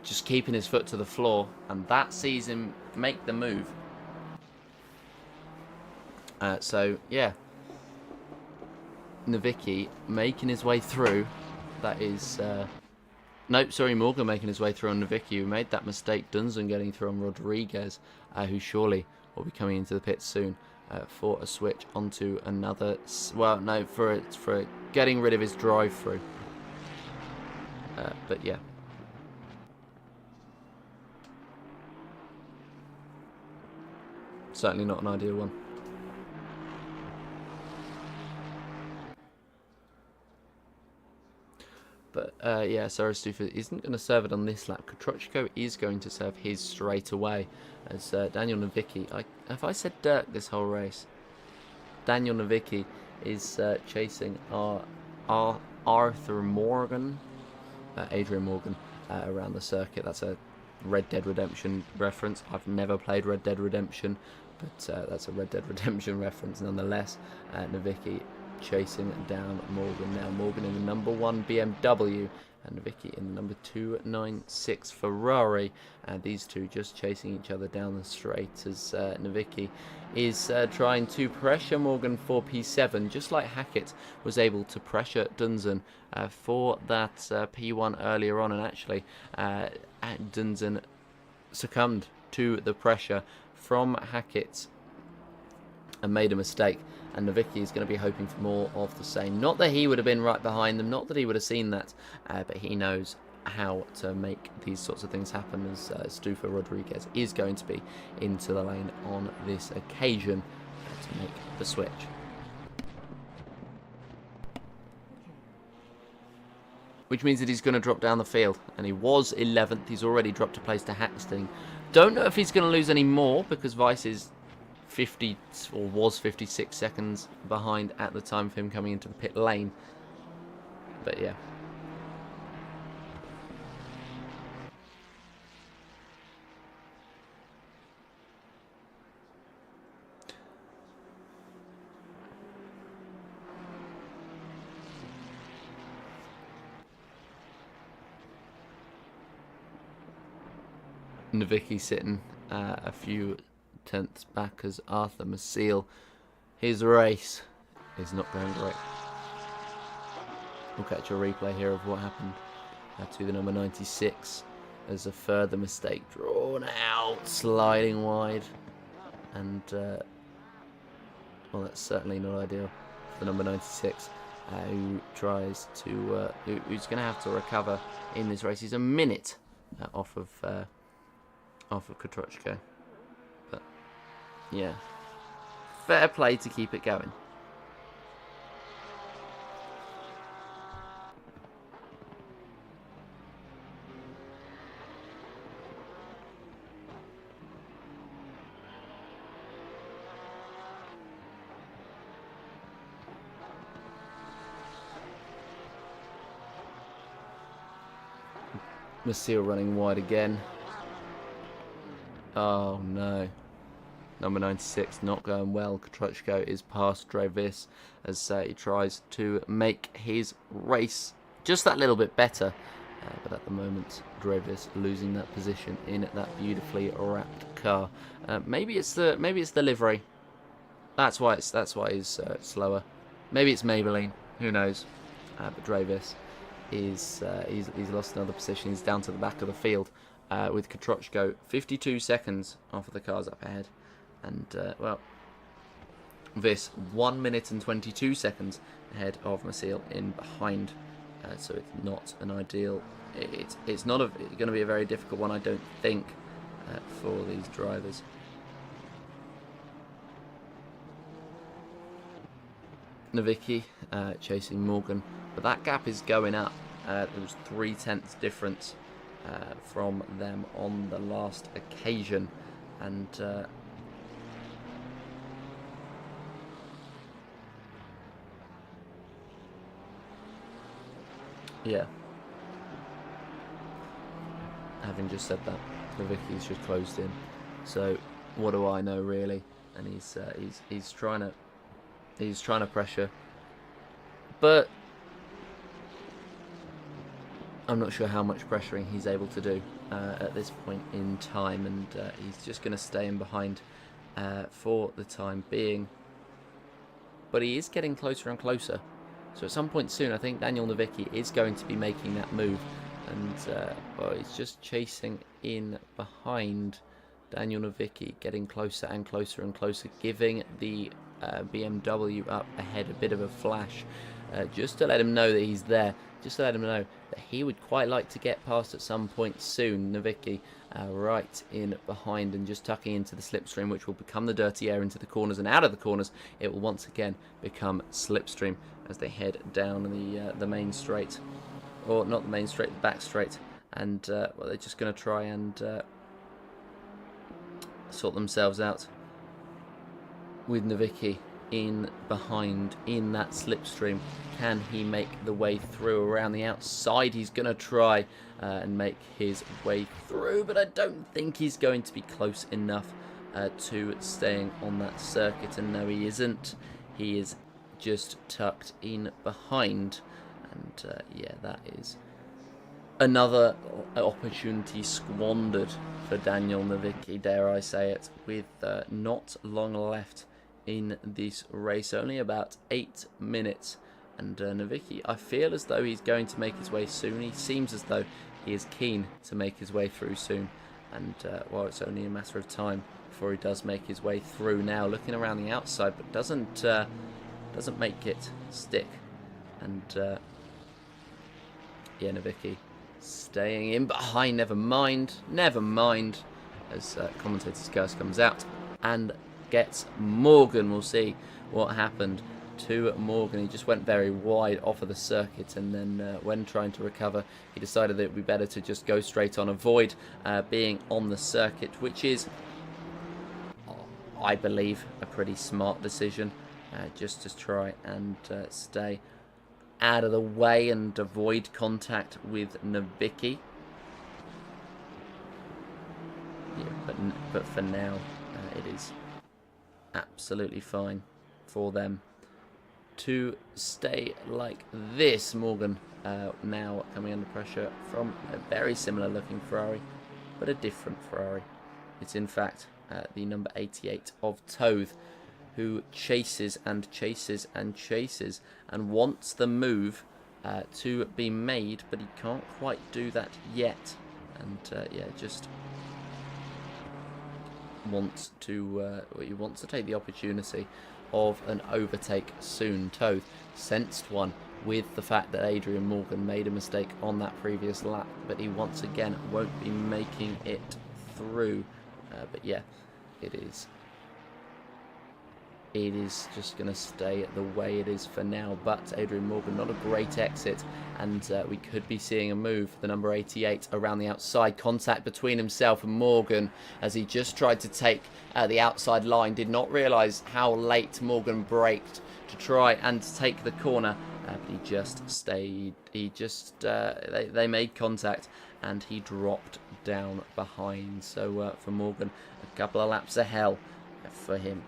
just keeping his foot to the floor, and that sees him make the move. So yeah, Nowicki making his way through. That is. Nope, sorry, Morgan making his way through on Nowicki, who made that mistake. Dunson getting through on Rodriguez, who surely will be coming into the pits soon for a switch onto another. Well, no, for getting rid of his drive-through. But yeah. Certainly not an ideal one. But yeah, Sarastufa isn't going to serve it on this lap. Kutrochko is going to serve his straight away as Daniel Nowicki. Have I said Dirk this whole race? Daniel Nowicki is chasing Arthur Morgan, Adrian Morgan, around the circuit. That's a Red Dead Redemption reference. I've never played Red Dead Redemption, but that's a Red Dead Redemption reference nonetheless. Nowicki chasing down Morgan now. Morgan in the number 1 BMW and Nowicki in the number 296 Ferrari. And these two just chasing each other down the straight as Nowicki is trying to pressure Morgan for P7, just like Hackett was able to pressure Dunson for that P1 earlier on. And actually, Dunson succumbed to the pressure from Hackett and made a mistake. And Nowicki is going to be hoping for more of the same. Not that he would have been right behind them, not that he would have seen that, but he knows how to make these sorts of things happen, as Stufa Rodriguez is going to be into the lane on this occasion to make the switch. Which means that he's going to drop down the field, and he was 11th. He's already dropped a place to Haxton. Don't know if he's going to lose any more, because Vice is 50 or was 56 seconds behind at the time of him coming into the pit lane. But yeah. Nowicki sitting a few tenths back as Arthur Maciel. His race is not going great. We'll catch a replay here of what happened to the number 96 as a further mistake drawn out, sliding wide, and well, that's certainly not ideal for the number 96 who tries to who's going to have to recover in this race. He's a minute off of Kutrochko. Yeah, fair play to keep it going. Maciel running wide again. Oh no. Number 96 not going well. Kutrochko is past Drevis as he tries to make his race just that little bit better. But at the moment, Drevis losing that position in that beautifully wrapped car. Maybe it's the livery. That's why he's slower. Maybe it's Maybelline. Who knows? But Drevis is he's lost another position. He's down to the back of the field with Kutrochko 52 seconds off of the cars up ahead. And, well, this 1 minute and 22 seconds ahead of Maciel in behind. So it's not an ideal. It's not going to be a very difficult one, I don't think, for these drivers. Nowicki chasing Morgan, but that gap is going up. There was 0.3 difference from them on the last occasion, and yeah. Having just said that, Nowicki's just closed in. So what do I know really? And he's trying to pressure, but I'm not sure how much pressuring he's able to do at this point in time, and he's just going to stay in behind for the time being. But he is getting closer and closer. So at some point soon, I think Daniel Nowicki is going to be making that move. And well, he's just chasing in behind Daniel Nowicki, getting closer and closer and closer, giving the BMW up ahead a bit of a flash, just to let him know that he's there, just to let him know that he would quite like to get past at some point soon. Nowicki right in behind and just tucking into the slipstream, which will become the dirty air into the corners, and out of the corners it will once again become slipstream as they head down the main straight. Or not the main straight, the back straight, and well, they're just going to try and sort themselves out with Nowicki in behind in that slipstream. Can he make the way through around the outside? He's going to try and make his way through, but I don't think he's going to be close enough to staying on that circuit, and no, he isn't. He is just tucked in behind. And yeah, that is another opportunity squandered for Daniel Nowicki, dare I say it, with not long left in this race, only about 8 minutes. And Nowicki, I feel as though he's going to make his way soon. He seems as though he is keen to make his way through soon. And well, it's only a matter of time before he does make his way through now, looking around the outside, but doesn't make it stick. And yeah, Nowicki staying in behind, never mind, as commentator's curse comes out and gets Morgan. We'll see what happened to Morgan. He just went very wide off of the circuit, and then when trying to recover, he decided that it would be better to just go straight on, avoid being on the circuit, which is, I believe, a pretty smart decision, just to try and stay out of the way and avoid contact with Nowicki. Yeah, but for now, it is absolutely fine for them to stay like this. Morgan now coming under pressure from a very similar looking Ferrari, but a different Ferrari. It's in fact the number 88 of Toth, who chases and chases and chases and wants the move to be made, but he can't quite do that yet. And yeah, just wants to he wants to take the opportunity of an overtake soon. Toth sensed one with the fact that Adrian Morgan made a mistake on that previous lap, but he once again won't be making it through. But yeah, it is just going to stay the way it is for now. But Adrian Morgan, not a great exit, and we could be seeing a move. The number 88 around the outside, contact between himself and Morgan as he just tried to take the outside line. Did not realise how late Morgan braked to try and take the corner, but he just stayed. He just they made contact and he dropped down behind. So for Morgan, a couple of laps of hell for him.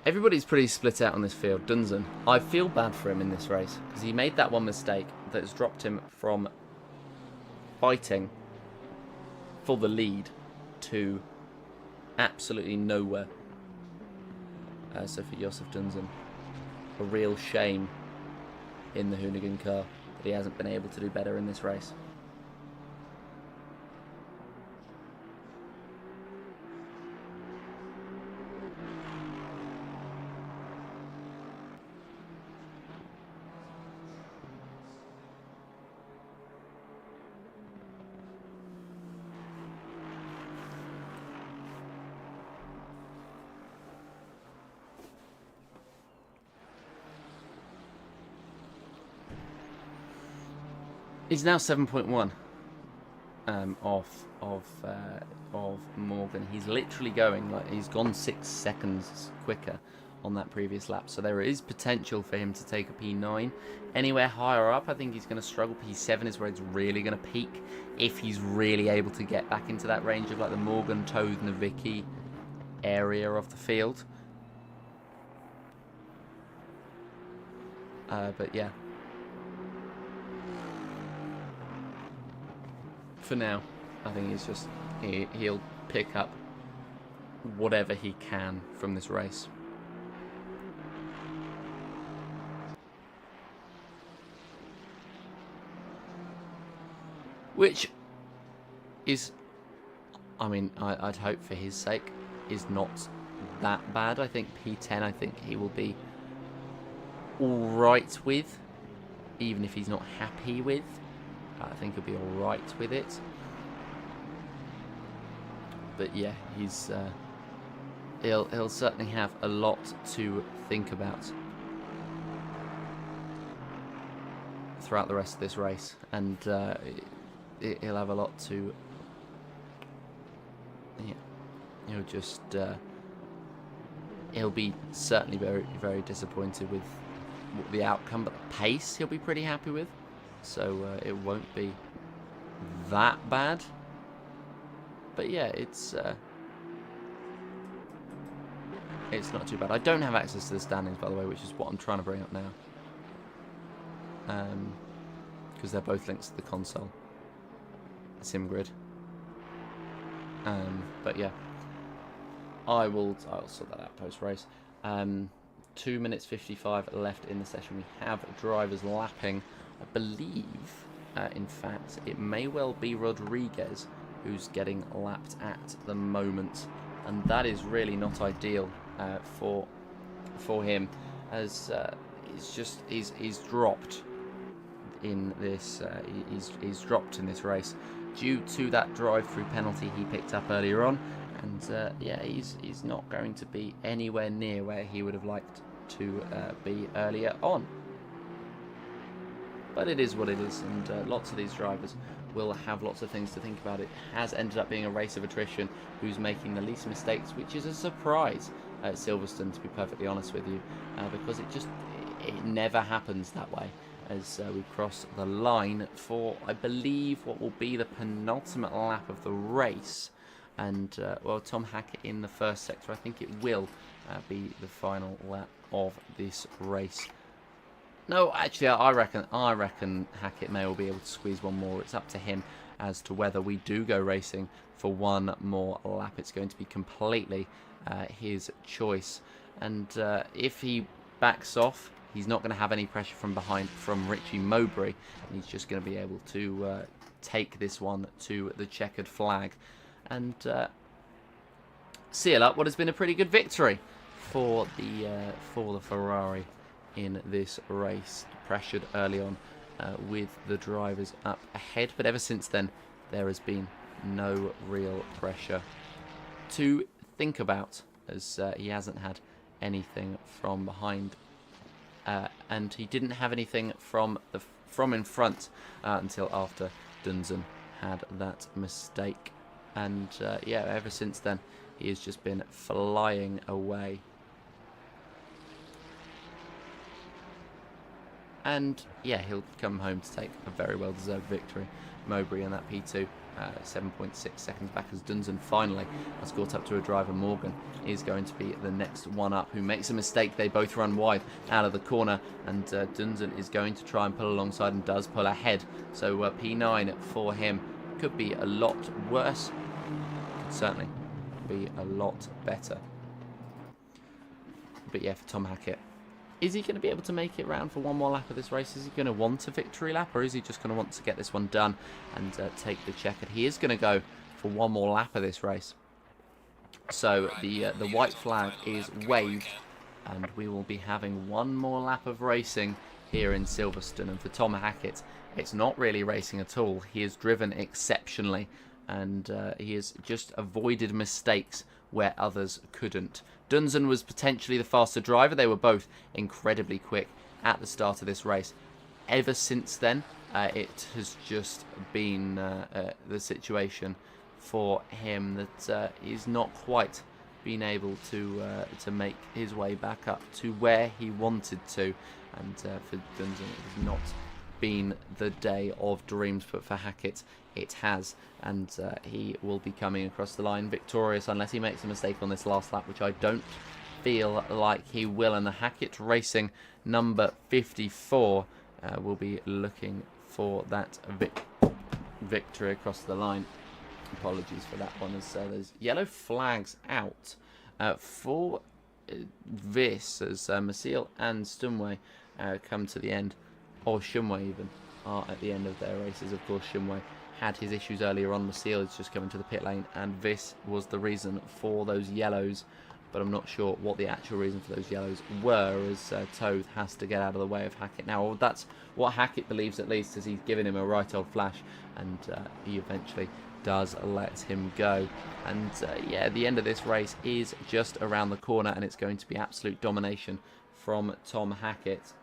Everybody's pretty split out on this field. Dunzen, I feel bad for him in this race because he made that one mistake that has dropped him from fighting for the lead to absolutely nowhere. So for Josef Dunzen, a real shame in the Hoonigan car that he hasn't been able to do better in this race. He's now 7.1 off of Morgan. He's literally going, like, he's gone 6 seconds quicker on that previous lap. So there is potential for him to take a P9. Anywhere higher up, I think he's going to struggle. P7 is where it's really going to peak if he's really able to get back into that range of like the Morgan, Toad, Navicki area of the field. But yeah. For now, I think he's just, he'll pick up whatever he can from this race. Which is, I mean, I'd hope for his sake, is not that bad. I think P10, I think he will be alright with, even if he's not happy with. I think he'll be alright with it. But yeah, he's he'll certainly have a lot to think about throughout the rest of this race, and he'll have a lot to, yeah, he'll just he'll be certainly very, very disappointed with the outcome, but the pace he'll be pretty happy with, so it won't be that bad. But yeah, it's not too bad. I don't have access to the standings, by the way, which is what I'm trying to bring up now, because they're both links to the console SimGrid. But yeah, I'll sort that out post race. 2 minutes 55 left in the session. We have drivers lapping. I believe, in fact, it may well be Rodriguez who's getting lapped at the moment, and that is really not ideal for him, as he's dropped in this he's dropped in this race due to that drive-through penalty he picked up earlier on, and yeah, he's not going to be anywhere near where he would have liked to be earlier on. But it is what it is, and lots of these drivers will have lots of things to think about. It has ended up being a race of attrition. Who's making the least mistakes, which is a surprise at Silverstone, to be perfectly honest with you, because it never happens that way. As we cross the line for, I believe, what will be the penultimate lap of the race, and well, Tom Hackett in the first sector. I think it will be the final lap of this race. No, actually, I reckon Hackett may well be able to squeeze one more. It's up to him as to whether we do go racing for one more lap. It's going to be completely his choice. And if he backs off, he's not going to have any pressure from behind from Richie Mowbray. And he's just going to be able to take this one to the checkered flag. And seal up what has been a pretty good victory for the Ferrari in this race. Pressured early on with the drivers up ahead, but ever since then there has been no real pressure to think about, as he hasn't had anything from behind, and he didn't have anything from in front until after Dunzen had that mistake, and yeah, ever since then he has just been flying away. And yeah, he'll come home to take a very well-deserved victory. Mowbray in that P2, 7.6 seconds back, as Dunzen finally has caught up to a driver. Morgan is going to be the next one up, who makes a mistake. They both run wide out of the corner, and Dunzen is going to try and pull alongside, and does pull ahead. So P9 for him could be a lot worse. Could certainly be a lot better. But yeah, for Tom Hackett, is he going to be able to make it round for one more lap of this race? Is he going to want a victory lap, or is he just going to want to get this one done and take the checkered? He is going to go for one more lap of this race. So the white flag is waved, and we will be having one more lap of racing here in Silverstone. And for Tom Hackett, it's not really racing at all. He has driven exceptionally, and he has just avoided mistakes where others couldn't. Dunzen was potentially the faster driver. They were both incredibly quick at the start of this race. Ever since then, it has just been the situation for him that he's not quite been able to make his way back up to where he wanted to, and for Dunsen it has not been the day of dreams, but for Hackett it has, and he will be coming across the line victorious unless he makes a mistake on this last lap, which I don't feel like he will. And the Hackett Racing number 54 will be looking for that victory across the line. Apologies for that one, as there's yellow flags out for this, as Masil and Stumway come to the end, or Shumway even are at the end of their races. Of course, Shumway had his issues earlier on. Masil is just coming to the pit lane, and this was the reason for those yellows, but I'm not sure what the actual reason for those yellows were, as Toad has to get out of the way of Hackett now. Well, that's what Hackett believes, at least, as he's giving him a right old flash, and he eventually does let him go. And yeah, the end of this race is just around the corner, and it's going to be absolute domination from Tom Hackett.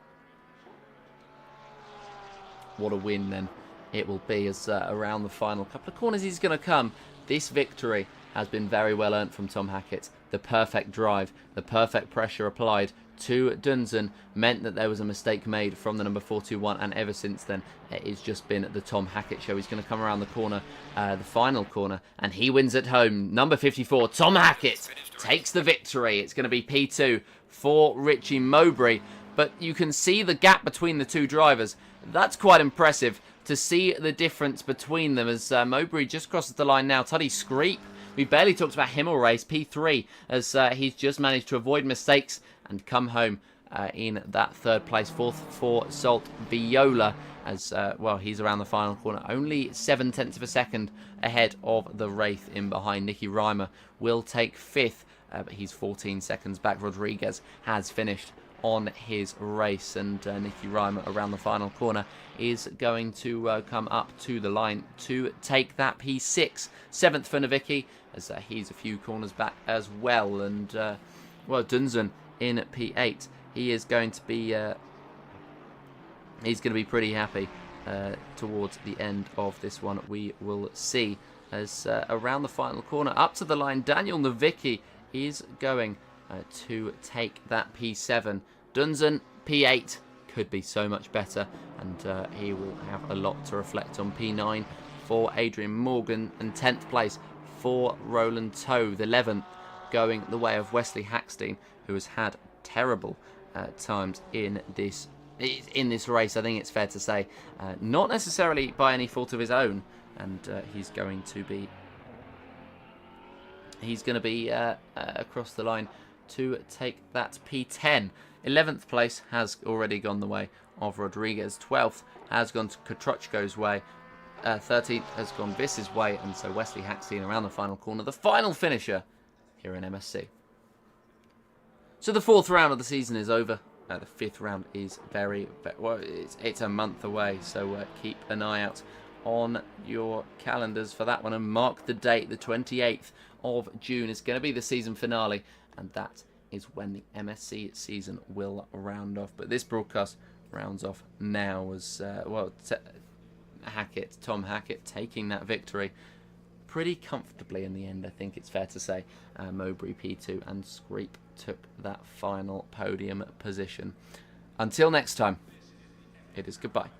What a win then it will be, as around the final couple of corners he's going to come. This victory has been very well earned from Tom Hackett. The perfect drive, the perfect pressure applied to Dunsen meant that there was a mistake made from the number 421, and ever since then it's just been the Tom Hackett show. He's going to come around the corner, the final corner, and he wins at home. Number 54, Tom Hackett, takes the victory. It's going to be P2 for Richie Mowbray, but you can see the gap between the two drivers. That's quite impressive to see the difference between them, as Mowbray just crosses the line now. Tuddy Screep, we barely talked about him all race, P3, as he's just managed to avoid mistakes and come home in that third place. Fourth for Salt Viola, as well, he's around the final corner, only 0.7 of a second ahead of the Wraith in behind. Nicky Reimer will take fifth, but he's 14 seconds back. Rodriguez has finished on his race, and Nicky Reimer around the final corner is going to come up to the line to take that P6. 7th for Nowicki, as he's a few corners back as well, and well, Dunsen in P8. He is going to be he's going to be pretty happy towards the end of this one. We will see, as around the final corner up to the line, Daniel Nowicki is going to take that P7. Dunsen, P8, could be so much better, and he will have a lot to reflect on. P9 for Adrian Morgan, and 10th place for Roland Toad. 11th going the way of Wesley Hackstein, who has had terrible times in this race, I think it's fair to say. Not necessarily by any fault of his own, and he's going to be across the line to take that P10. 11th place has already gone the way of Rodriguez. 12th has gone to Kotruchko's way. 13th has gone Viss's way, and so Wesley Hackstein around the final corner, the final finisher here in MSC. So the 4th round of the season is over. The 5th round is very well, it's a month away, so keep an eye out on your calendars for that one, and mark the date. The 28th of June is going to be the season finale, and that is when the MSC season will round off. But this broadcast rounds off now, as well, Tom Hackett taking that victory pretty comfortably in the end, I think it's fair to say. Mowbray P2 and Screep took that final podium position. Until next time, it is goodbye.